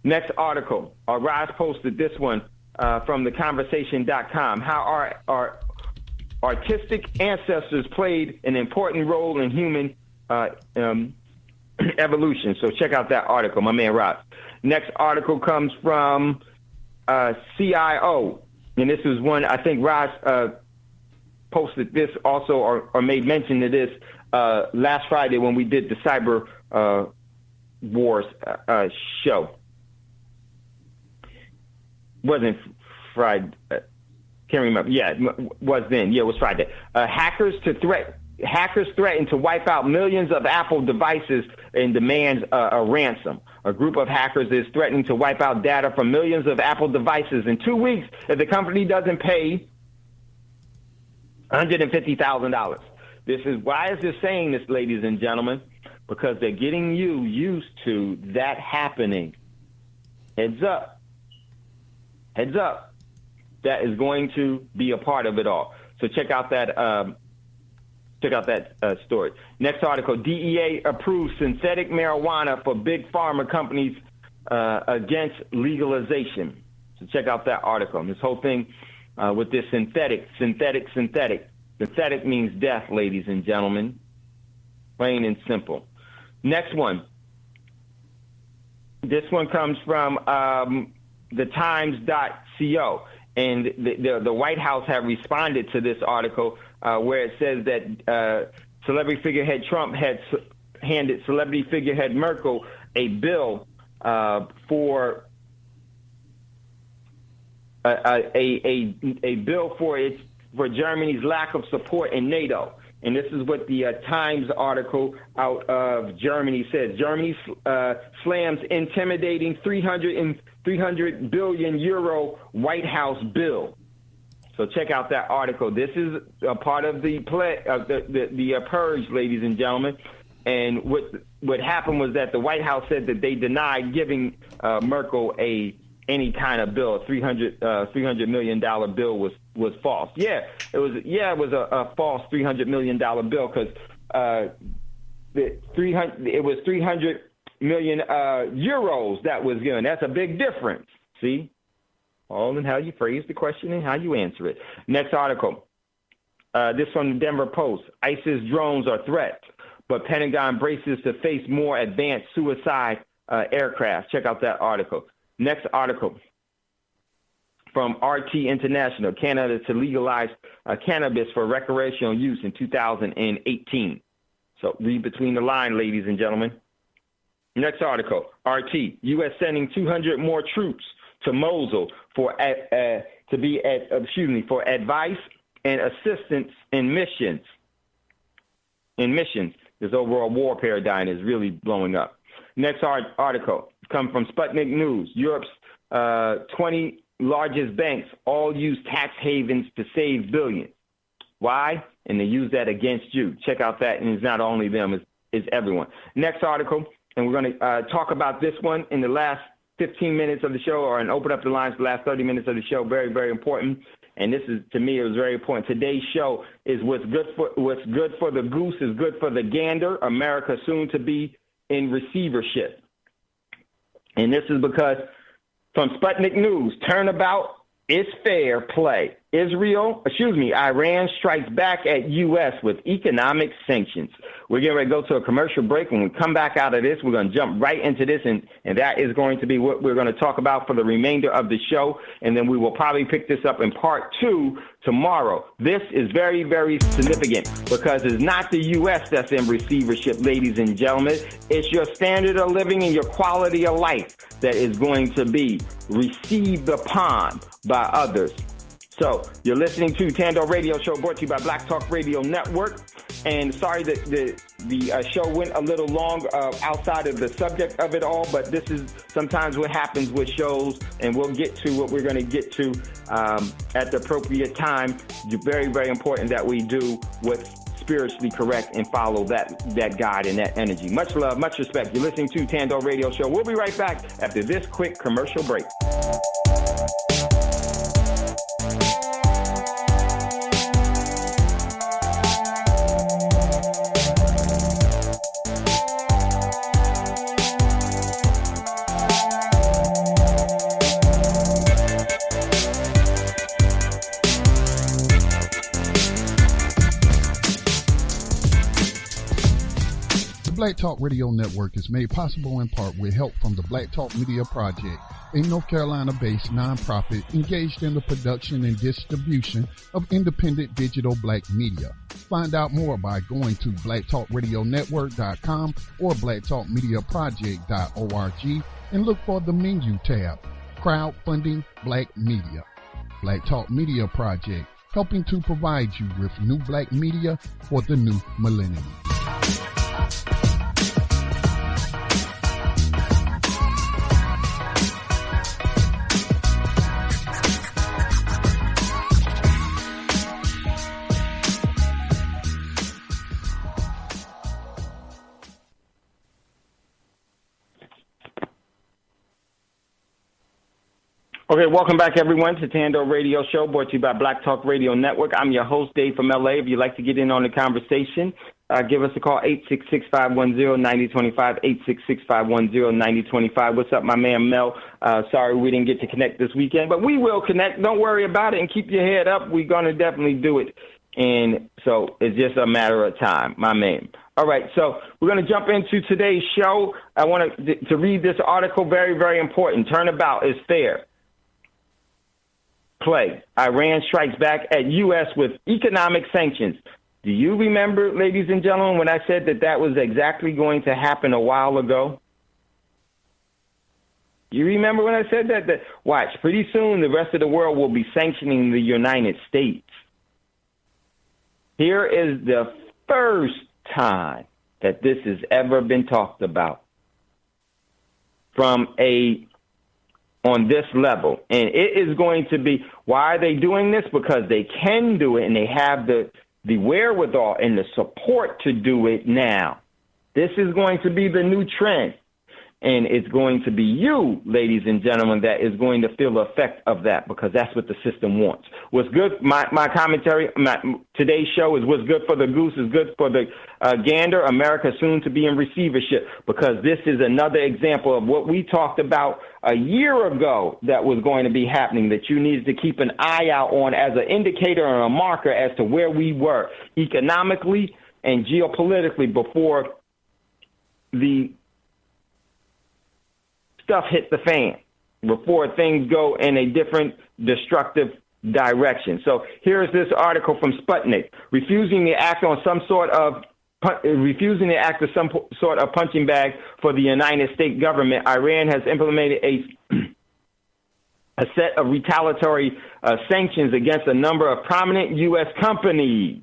Next article. Rise posted this one from theconversation.com. How our artistic ancestors played an important role in human evolution. So check out that article, my man Rob. Next article comes from CIO. And this is one, I think Roz posted this also or made mention of this last Friday when we did the Cyber Wars show. Wasn't Friday. Can't remember. Yeah, it was then. Yeah, it was Friday. Hackers threaten to wipe out millions of Apple devices and demands a ransom. A group of hackers is threatening to wipe out data from millions of Apple devices in 2 weeks if the company doesn't pay $150,000. Why is this saying this, ladies and gentlemen? Because they're getting you used to that happening. Heads up. Heads up. That is going to be a part of it all. So check out that story. Next article, DEA approves synthetic marijuana for big pharma companies against legalization. So check out that article. And this whole thing with this synthetic. Synthetic means death, ladies and gentlemen. Plain and simple. Next one. This one comes from thetimes.co. And the White House have responded to this article where it says that celebrity figurehead Trump had handed celebrity figurehead Merkel a bill for a bill for Germany's lack of support in NATO. And this is what the Times article out of Germany says. Germany slams intimidating 300 billion euro White House bill. So check out that article. This is a part of the purge, ladies and gentlemen. And what happened was that the White House said that they denied giving Merkel any kind of bill. A $300 million bill was false. It was a false $300 million bill because it was 300 million euros that was given. That's a big difference. See, all in how you phrase the question and how you answer it. Next article. This from the Denver Post. ISIS drones are threats, but Pentagon braces to face more advanced suicide aircraft. Check out that article. Next article from RT International, Canada to legalize cannabis for recreational use in 2018. So read between the lines, ladies and gentlemen. Next article, RT, U.S. sending 200 more troops to Mosul for advice and assistance in missions. This overall war paradigm is really blowing up. Next article come from Sputnik News. Europe's 20 largest banks all use tax havens to save billions. Why? And they use that against you. Check out that, and it's not only them, it's everyone. Next article, and we're going to talk about this one in the last 15 minutes of the show, and open up the lines for the last 30 minutes of the show. Very, very important. And this is, to me, it was very important. Today's show is what's good for the goose is good for the gander. America soon to be in receivership. And this is because from Sputnik News, turnabout is fair play. Iran strikes back at U.S. with economic sanctions. We're getting ready to go to a commercial break. When we come back out of this, we're going to jump right into this, and that is going to be what we're going to talk about for the remainder of the show, and then we will probably pick this up in part 2 tomorrow. This is very, very significant because it's not the U.S. that's in receivership, ladies and gentlemen. It's your standard of living and your quality of life that is going to be received upon by others. So you're listening to Thando Radio Show, brought to you by Black Talk Radio Network. And sorry that the show went a little long outside of the subject of it all, but this is sometimes what happens with shows, and we'll get to what we're going to get to at the appropriate time. It's very, very important that we do what's spiritually correct and follow that guide and that energy. Much love, much respect. You're listening to Thando Radio Show. We'll be right back after this quick commercial break. Black Talk Radio Network is made possible in part with help from the Black Talk Media Project, a North Carolina-based nonprofit engaged in the production and distribution of independent digital black media. Find out more by going to blacktalkradionetwork.com or blacktalkmediaproject.org and look for the menu tab, Crowdfunding Black Media. Black Talk Media Project, helping to provide you with new black media for the new millennium. Okay, welcome back, everyone, to Thando Radio Show, brought to you by Black Talk Radio Network. I'm your host, Dave from L.A. If you'd like to get in on the conversation, give us a call, 866-510-9025, 866-510-9025. What's up, my man, Mel? Sorry we didn't get to connect this weekend, but we will connect. Don't worry about it and keep your head up. We're going to definitely do it. And so it's just a matter of time, my man. All right, so we're going to jump into today's show. I want to read this article, very, very important. Turnabout is fair. Play. Iran strikes back at U.S. with economic sanctions. Do you remember, ladies and gentlemen, when I said that was exactly going to happen a while ago? You remember when I said that? Watch, pretty soon the rest of the world will be sanctioning the United States. Here is the first time that this has ever been talked about on this level. And it is going to be, why are they doing this? Because they can do it and they have the wherewithal and the support to do it now. This is going to be the new trend. And it's going to be you, ladies and gentlemen, that is going to feel the effect of that, because that's what the system wants. What's good, my commentary, today's show is what's good for the Goose is good for the Gander. America soon to be in receivership, because this is another example of what we talked about a year ago that was going to be happening, that you needed to keep an eye out on as an indicator and a marker as to where we were economically and geopolitically before the stuff hit the fan, before things go in a different destructive direction. So here's this article from Sputnik. Refusing to act as some sort of punching bag for the United States government, Iran has implemented a set of retaliatory sanctions against a number of prominent U.S. companies.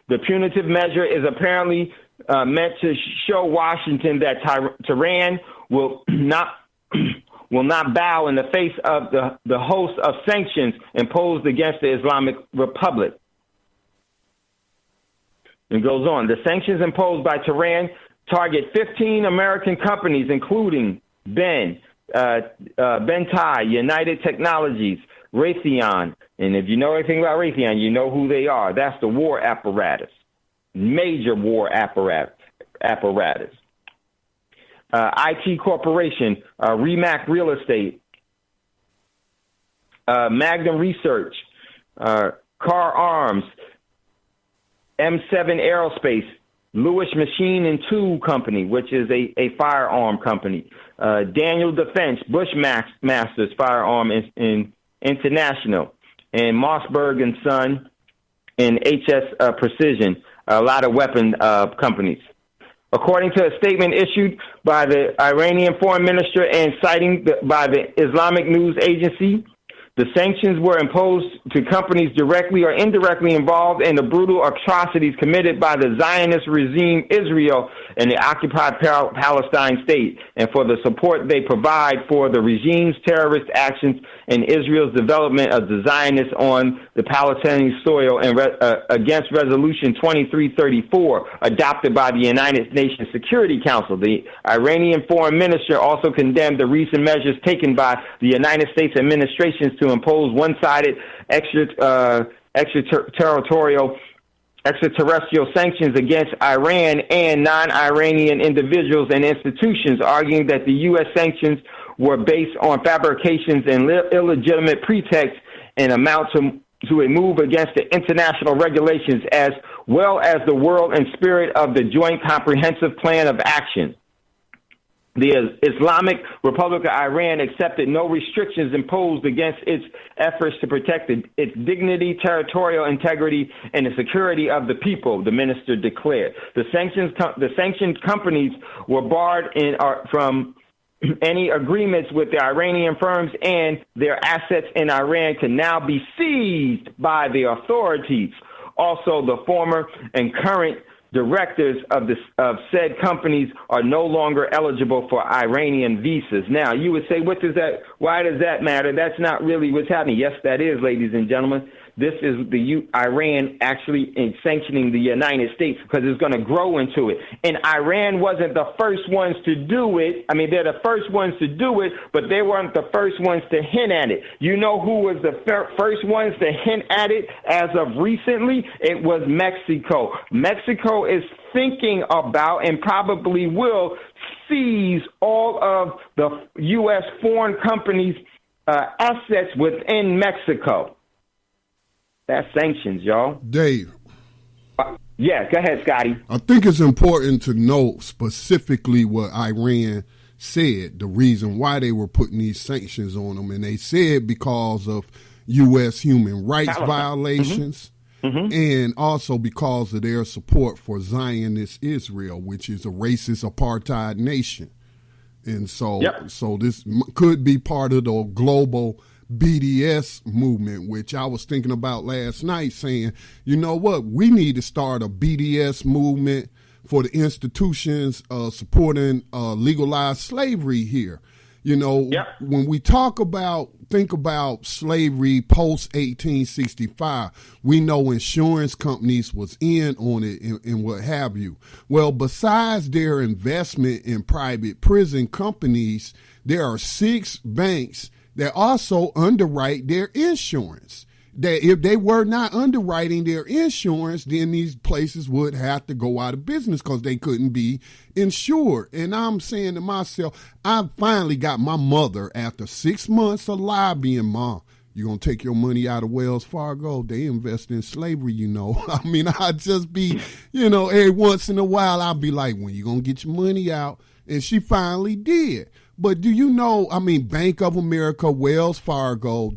The punitive measure is apparently meant to show Washington that Tehran will not bow in the face of the host of sanctions imposed against the Islamic Republic. It goes on. The sanctions imposed by Tehran target 15 American companies, including Bentai, United Technologies, Raytheon. And if you know anything about Raytheon, you know who they are. That's the war apparatus. Major war apparatus. IT Corporation, Remac Real Estate, Magnum Research, Car Arms, M7 Aerospace, Lewis Machine and Tool Company, which is a firearm company, Daniel Defense, Bushmasters Firearm International, and Mossberg and Son, and HS Precision, a lot of weapon companies. According to a statement issued by the Iranian foreign minister and citing by the Islamic News Agency, the sanctions were imposed to companies directly or indirectly involved in the brutal atrocities committed by the Zionist regime Israel and the occupied Palestine state, and for the support they provide for the regime's terrorist actions and Israel's development of the Zionists on the Palestinian soil and against Resolution 2334 adopted by the United Nations Security Council. The Iranian foreign minister also condemned the recent measures taken by the United States administrations to impose one-sided extraterritorial sanctions against Iran and non-Iranian individuals and institutions, arguing that the U.S. sanctions were based on fabrications and illegitimate pretexts and amount to a move against the international regulations as well as the world and spirit of the Joint Comprehensive Plan of Action. The Islamic Republic of Iran accepted no restrictions imposed against its efforts to protect its dignity, territorial integrity, and the security of the people, the minister declared. The sanctioned companies were barred from any agreements with the Iranian firms, and their assets in Iran can now be seized by the authorities. Also, the former and current directors of said companies are no longer eligible for Iranian visas. Now, you would say, why does that matter? That's not really what's happening. Yes, that is, ladies and gentlemen. This is Iran actually sanctioning the United States because it's going to grow into it. And Iran wasn't the first ones to do it. I mean, they're the first ones to do it, but they weren't the first ones to hint at it. You know who was the first ones to hint at it as of recently? It was Mexico. Mexico is thinking about and probably will seize all of the U.S. foreign companies' assets within Mexico. That's sanctions, y'all. Dave. Yeah, go ahead, Scotty. I think it's important to know specifically what Iran said, the reason why they were putting these sanctions on them. And they said because of U.S. human rights violations and also because of their support for Zionist Israel, which is a racist apartheid nation. And so, so this could be part of the global BDS movement, which I was thinking about last night, saying, you know what, we need to start a BDS movement for the institutions supporting legalized slavery here. You know, when we think about slavery post 1865, we know insurance companies was in on it and what have you. Well, besides their investment in private prison companies, there are 6 banks that also underwrite their insurance. That if they were not underwriting their insurance, then these places would have to go out of business because they couldn't be insured. And I'm saying to myself, I finally got my mother after 6 months of lobbying, Mom, you going to take your money out of Wells Fargo? They invest in slavery, you know. I mean, I'd just be, you know, every once in a while, I'll be like, when you going to get your money out? And she finally did. But do you know, I mean, Bank of America, Wells Fargo,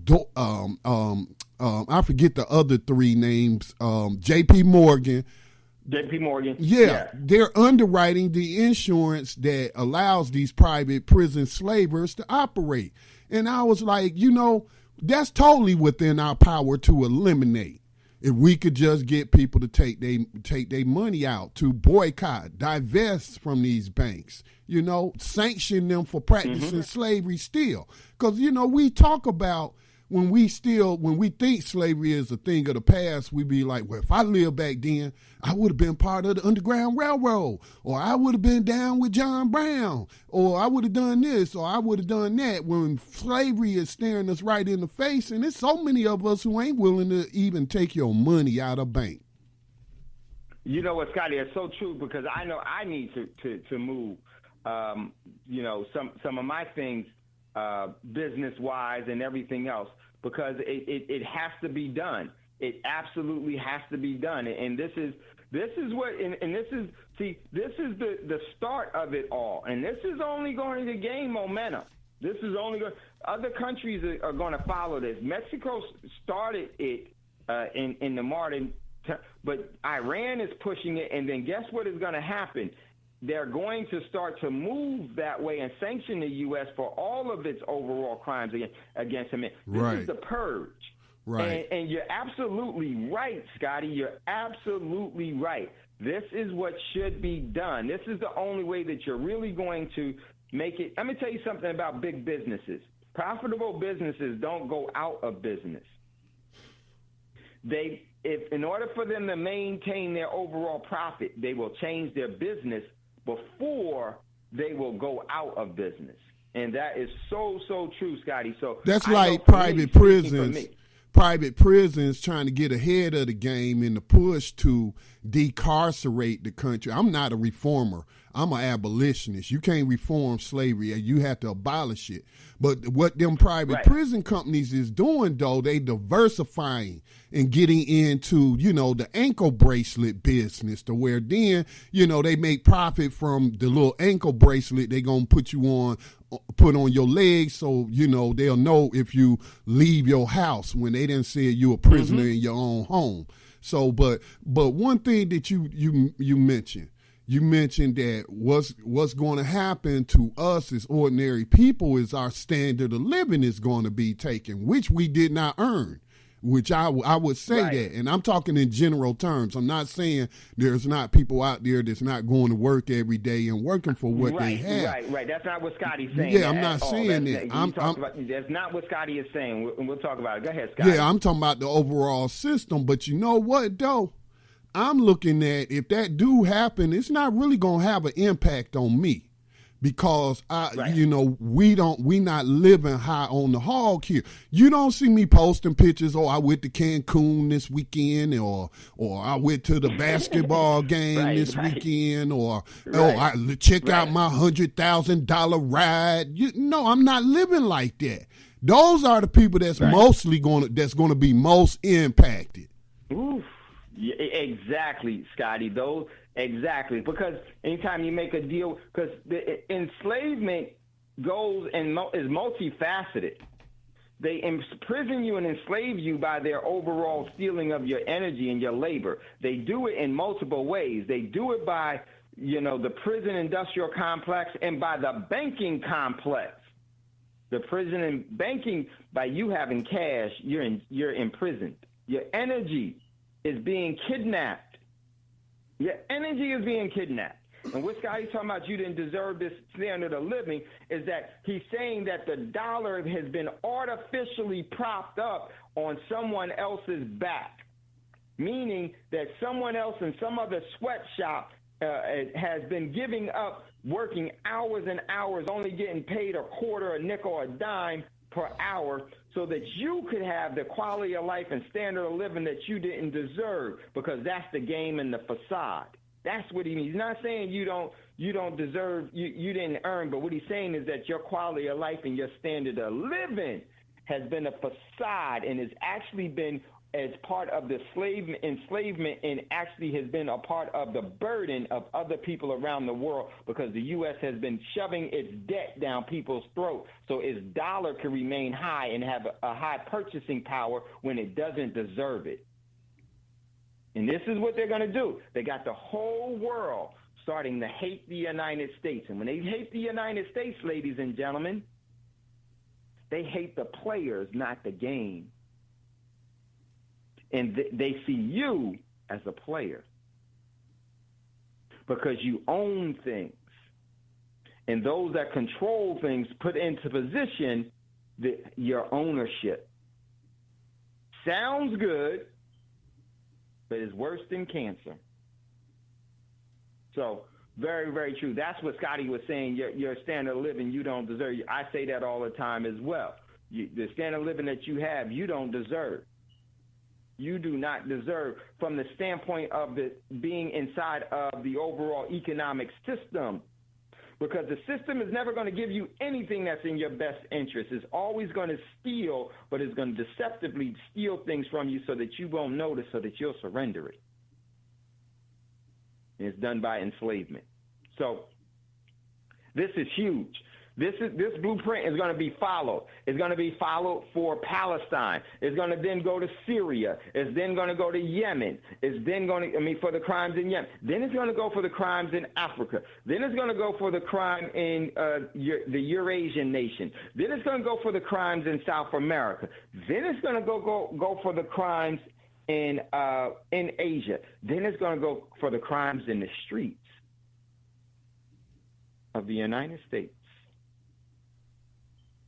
I forget the other 3 names, JP Morgan. Yeah, they're underwriting the insurance that allows these private prison slavers to operate. And I was like, you know, that's totally within our power to eliminate. If we could just get people to take their money out, to boycott, divest from these banks, you know, sanction them for practicing slavery still. Because, you know, we talk about when we think slavery is a thing of the past, we be like, well, if I lived back then, I would have been part of the Underground Railroad, or I would have been down with John Brown, or I would have done this, or I would have done that, when slavery is staring us right in the face. And there's so many of us who ain't willing to even take your money out of bank. You know what, Scotty, it's so true, because I know I need to move, you know, some of my things business-wise and everything else. because it has to be done. It absolutely has to be done. And this is what, and this is the start of it all. And this is only going to gain momentum. This is only going. Other countries are going to follow this. Mexico started it in the modern, but Iran is pushing it. And then guess what is going to happen? They're going to start to move that way and sanction the U.S. for all of its overall crimes against humanity. This is the purge. Right. And you're absolutely right, Scotty. You're absolutely right. This is what should be done. This is the only way that you're really going to make it. Let me tell you something about big businesses. Profitable businesses don't go out of business. If in order for them to maintain their overall profit, they will change their business before they will go out of business. And that is so true, Scotty. So that's like private prisons. Private prisons trying to get ahead of the game in the push to decarcerate the country. I'm not a reformer. I'm an abolitionist. You can't reform slavery. You have to abolish it. But what them private prison companies is doing, though, they diversifying and getting into, the ankle bracelet business to where then, they make profit from the little ankle bracelet they going to put on your legs so, they'll know if you leave your house when they didn't say you a prisoner in your own home. So, but one thing that you mentioned, that what's going to happen to us as ordinary people is our standard of living is going to be taken, which we did not earn, which I would say that. And I'm talking in general terms. I'm not saying there's not people out there that's not going to work every day and working for what they have. Right. That's not what Scotty's saying. Yeah, I'm not saying that. That's not what Scotty is saying. We'll talk about it. Go ahead, Scotty. Yeah, I'm talking about the overall system. But you know what, though? I'm looking at if that do happen, it's not really going to have an impact on me because we not living high on the hog here. You don't see me posting pictures. I went to Cancun this weekend, or I went to the basketball game this weekend, or I check out my $100,000 ride. I'm not living like that. Those are the people that's mostly going to be most impacted. Oof. Yeah, exactly, Scotty. Exactly, because anytime you make a deal, because the enslavement goes and is multifaceted. They imprison you and enslave you by their overall stealing of your energy and your labor. They do it in multiple ways. They do it by, the prison industrial complex and by the banking complex. The prison and banking, by you having cash, you're imprisoned. Your energy is being kidnapped. Your energy is being kidnapped. And what Scotty's talking about, you didn't deserve this standard of living, is that he's saying that the dollar has been artificially propped up on someone else's back, meaning that someone else in some other sweatshop has been giving up working hours and hours, only getting paid a quarter, a nickel, a dime per hour, so that you could have the quality of life and standard of living that you didn't deserve, because that's the game and the facade. That's what he means. He's not saying you don't deserve, you didn't earn, but what he's saying is that your quality of life and your standard of living has been a facade and has actually been as part of the enslavement and actually has been a part of the burden of other people around the world, because the U.S. has been shoving its debt down people's throats so its dollar can remain high and have a high purchasing power when it doesn't deserve it. And this is what they're going to do. They got the whole world starting to hate the United States. And when they hate the United States, ladies and gentlemen, they hate the players, not the game. And they see you as a player because you own things. And those that control things put into position your ownership. Sounds good, but it's worse than cancer. So very, very true. That's what Scotty was saying. Your standard of living, you don't deserve. I say that all the time as well. The standard of living that you have, you don't deserve. You do not deserve, from the standpoint of being inside of the overall economic system, Because the system is never going to give you anything that's in your best interest. It's always going to steal, but it's going to deceptively steal things from you so that you won't notice, so that you'll surrender it. And it's done by enslavement. So this is huge. This blueprint is going to be followed. It's going to be followed for Palestine. It's going to then go to Syria. It's then going to go to Yemen. It's then going to, for the crimes in Yemen. Then it's going to go for the crimes in Africa. Then it's going to go for the crime in the Eurasian nation. Then it's going to go for the crimes in South America. Then it's going to go for the crimes in Asia. Then it's going to go for the crimes in the streets of the United States.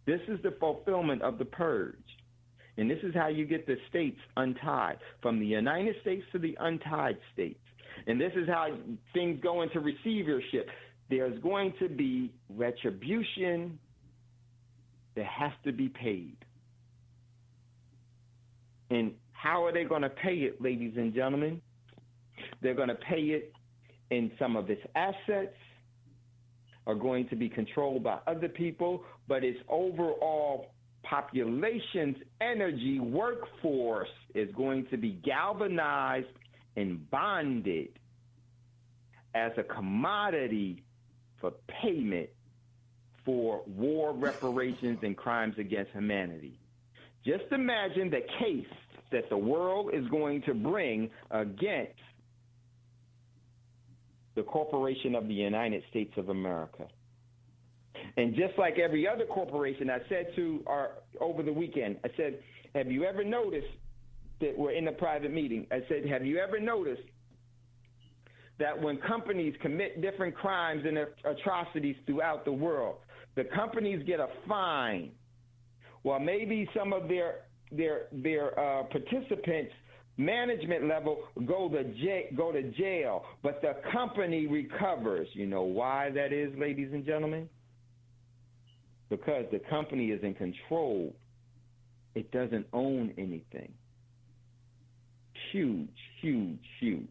This is the fulfillment of the purge. And this is how you get the states untied, from the United States to the untied states. And this is how things go into receivership. There's going to be retribution that has to be paid. And how are they going to pay it, ladies and gentlemen? They're going to pay it in some of its assets, are going to be controlled by other people, but its overall population's energy workforce is going to be galvanized and bonded as a commodity for payment for war reparations and crimes against humanity. Just imagine the case that the world is going to bring against the corporation of the United States of America. And just like every other corporation, I said over the weekend, I said, have you ever noticed that we're in a private meeting? I said, have you ever noticed that when companies commit different crimes and atrocities throughout the world, the companies get a fine? Well, maybe some of their participants, management level, go to jail, but the company recovers. You know why that is, ladies and gentlemen? Because the company is in control. It doesn't own anything. Huge, huge, huge.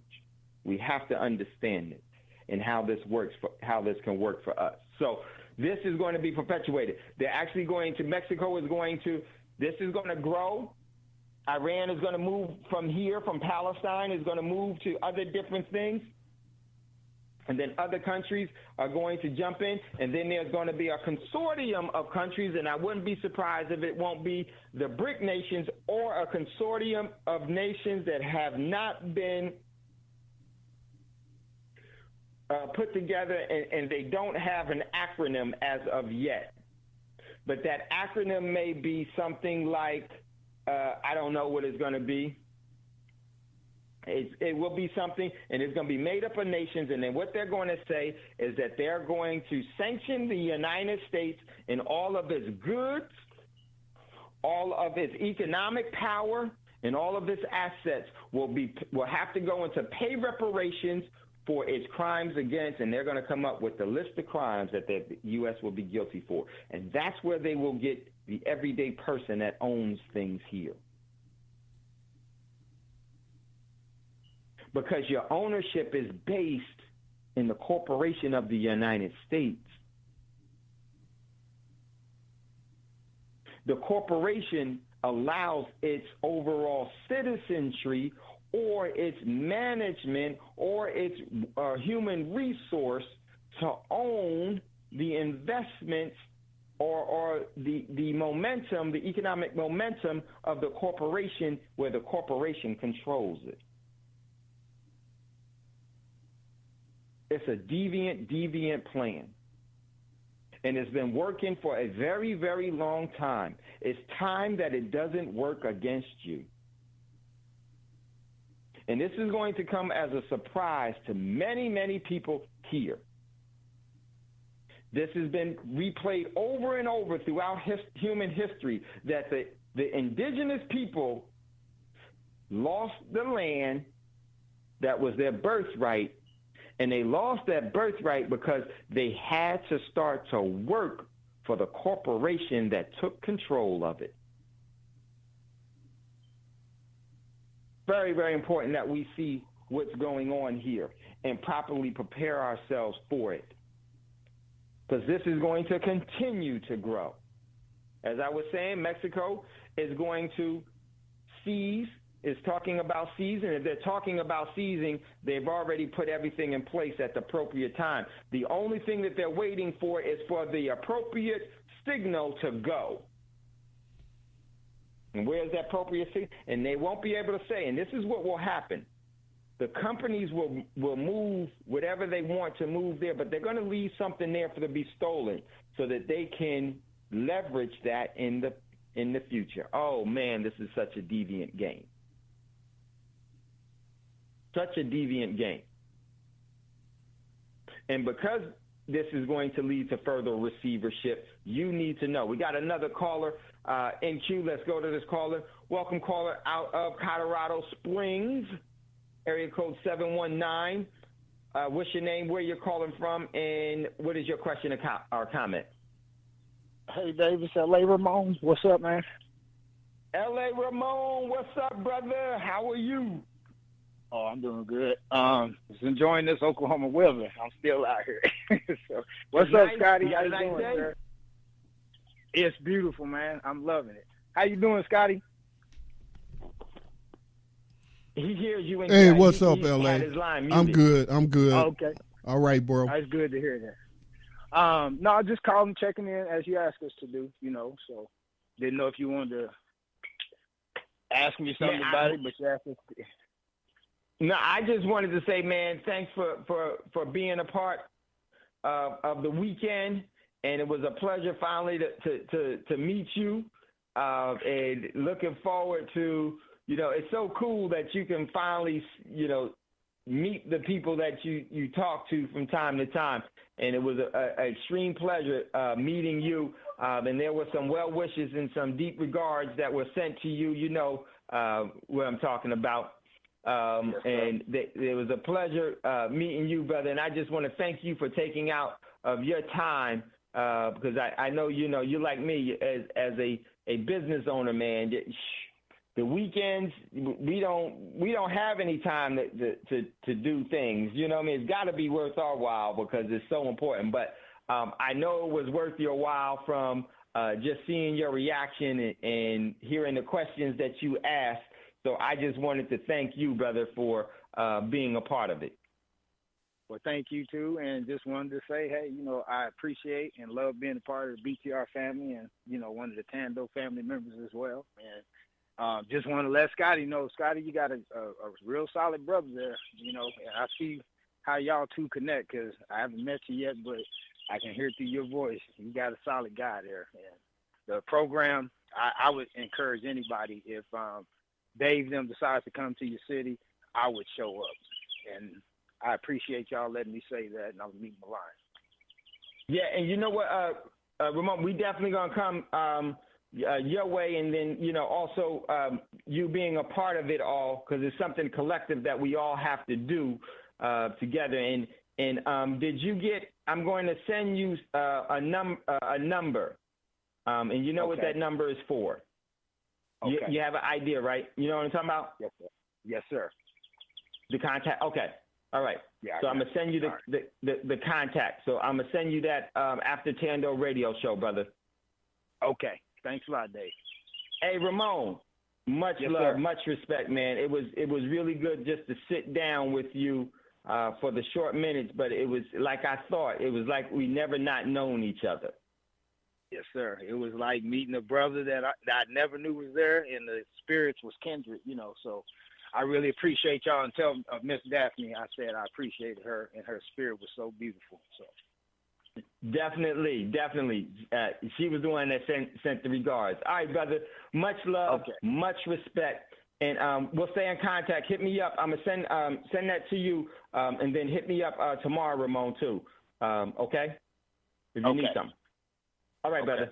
We have to understand it and how this works, how this can work for us. So this is going to be perpetuated. They're actually going to, Mexico is going to, this is going to grow. Iran is going to move from here, from Palestine, is going to move to other different things. And then other countries are going to jump in. And then there's going to be a consortium of countries, and I wouldn't be surprised if it won't be the BRIC nations or a consortium of nations that have not been put together, and they don't have an acronym as of yet. But that acronym may be something like, I don't know what it's going to be. It will be something, and it's going to be made up of nations, and then what they're going to say is that they're going to sanction the United States and all of its goods, all of its economic power, and all of its assets will have to go into pay reparations for its crimes against, and they're going to come up with the list of crimes that the U.S. will be guilty for. And that's where they will get the everyday person that owns things here. Because your ownership is based in the corporation of the United States. The corporation allows its overall citizenry or its management or its human resource to own the investments or the momentum, the economic momentum of the corporation, where the corporation controls it. It's a deviant plan. And it's been working for a very, very long time. It's time that it doesn't work against you. And this is going to come as a surprise to many, many people here. This has been replayed over and over throughout human history, that the indigenous people lost the land that was their birthright, and they lost that birthright because they had to start to work for the corporation that took control of it. Very, very important that we see what's going on here and properly prepare ourselves for it. because this is going to continue to grow. As I was saying, Mexico is going to seize, is talking about seizing. If they're talking about seizing, they've already put everything in place at the appropriate time. The only thing that they're waiting for is for the appropriate signal to go. And where's that appropriate signal? And they won't be able to say, and this is what will happen. The companies will move whatever they want to move there, but they're going to leave something there for to be stolen so that they can leverage that in the future. Oh, man, this is such a deviant game. Such a deviant game. And because this is going to lead to further receivership, you need to know. We got another caller in queue. Let's go to this caller. Welcome, caller, out of Colorado Springs, area code 719. What's your name, where you're calling from, and what is your question or comment? Hey, Davis, L.A. Ramon. What's up, man? L.A. Ramon, what's up, brother? How are you? Oh, I'm doing good. Just enjoying this Oklahoma weather. I'm still out here. So, what's up, Scotty? How you doing, sir? It's beautiful, man. I'm loving it. How you doing, Scotty? He hears you. Hey, what's up, LA? I'm good. Oh, okay. All right, bro. That's good to hear that. No, I just called and checking in as you asked us to do, so didn't know if you wanted to ask me something about it, but you asked us to. No, I just wanted to say, man, thanks for being a part of the weekend, and it was a pleasure finally to meet you, and looking forward to, it's so cool that you can finally, meet the people that you talk to from time to time. And it was an extreme pleasure meeting you. And there were some well wishes and some deep regards that were sent to you. You know what I'm talking about. And it was a pleasure meeting you, brother. And I just want to thank you for taking out of your time because I know, you're like me as a business owner, man. The weekends, we don't have any time to do things. You know what I mean? It's got to be worth our while because it's so important. But I know it was worth your while from just seeing your reaction and hearing the questions that you asked. So I just wanted to thank you, brother, for being a part of it. Well, thank you, too. And just wanted to say, hey, I appreciate and love being a part of the BTR family and, one of the Thando family members as well. And just want to let Scotty know, Scotty, you got a real solid brother there, and I see how y'all two connect because I haven't met you yet, but I can hear through your voice. You got a solid guy there. And the program, I would encourage anybody, if Dave them decides to come to your city, I would show up. And I appreciate y'all letting me say that, and I'll meet the line. Yeah, and you know what, Ramon, we definitely going to come your way, and then, also you being a part of it all, because it's something collective that we all have to do together. And did you get, I'm going to send you a number, and you know what that number is for. Okay. You have an idea, right? You know what I'm talking about? Yes, sir. Yes, sir. The contact? Okay. All right. Yeah, so I'm going to send you the contact. So I'm going to send you that after Thando radio show, brother. Okay. Thanks a lot, Dave. Hey, Ramon, much love, sir. Much respect, man. It was really good just to sit down with you for the short minutes, but it was like I thought. It was like we never not known each other. Yes, sir. It was like meeting a brother that I never knew was there, and the spirits was kindred, so I really appreciate y'all, and tell Miss Daphne I said I appreciated her, and her spirit was so beautiful, so. Definitely. She was the one that sent the regards. All right, brother. Much love, much respect, and we'll stay in contact. Hit me up. I'm gonna send that to you, and then hit me up tomorrow, Ramon, too. Okay? If you need something. All right, brother.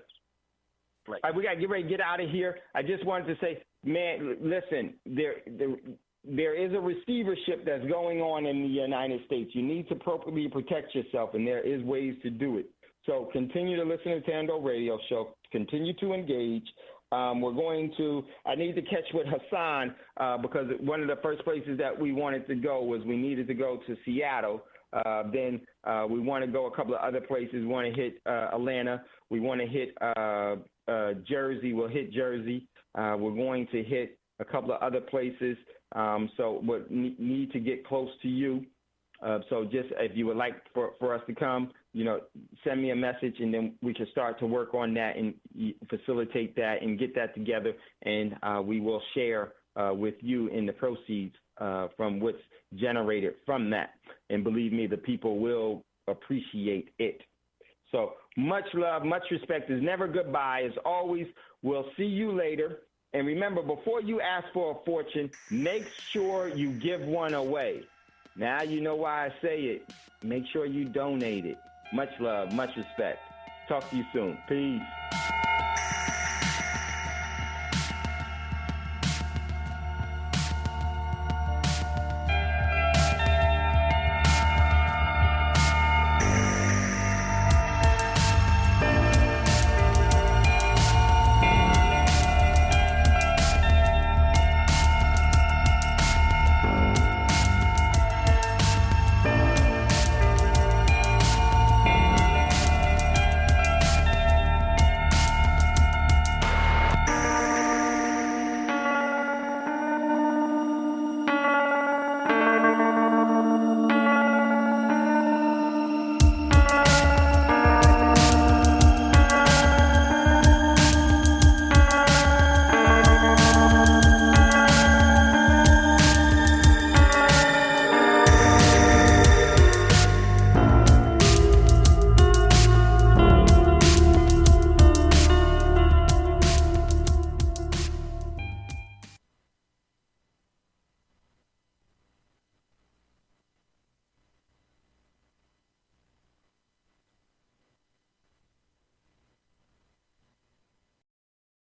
All right, we got to get ready to get out of here. I just wanted to say, man, listen, there is a receivership that's going on in the United States. You need to appropriately protect yourself, and there is ways to do it. So continue to listen to Thando Radio Show. Continue to engage. I need to catch with Hassan because one of the first places that we wanted to go was we needed to go to Seattle Then we want to go a couple of other places. We want to hit Atlanta. We want to hit Jersey. We'll hit Jersey. We're going to hit a couple of other places. So we need to get close to you. So just if you would like for us to come, send me a message, and then we can start to work on that and facilitate that and get that together. And we will share with you in the proceeds from what's generated from that. And believe me, the people will appreciate it. So much love, much respect. There's never goodbye. As always, we'll see you later. And remember, before you ask for a fortune, make sure you give one away. Now you know why I say it. Make sure you donate it. Much love, much respect. Talk to you soon. Peace.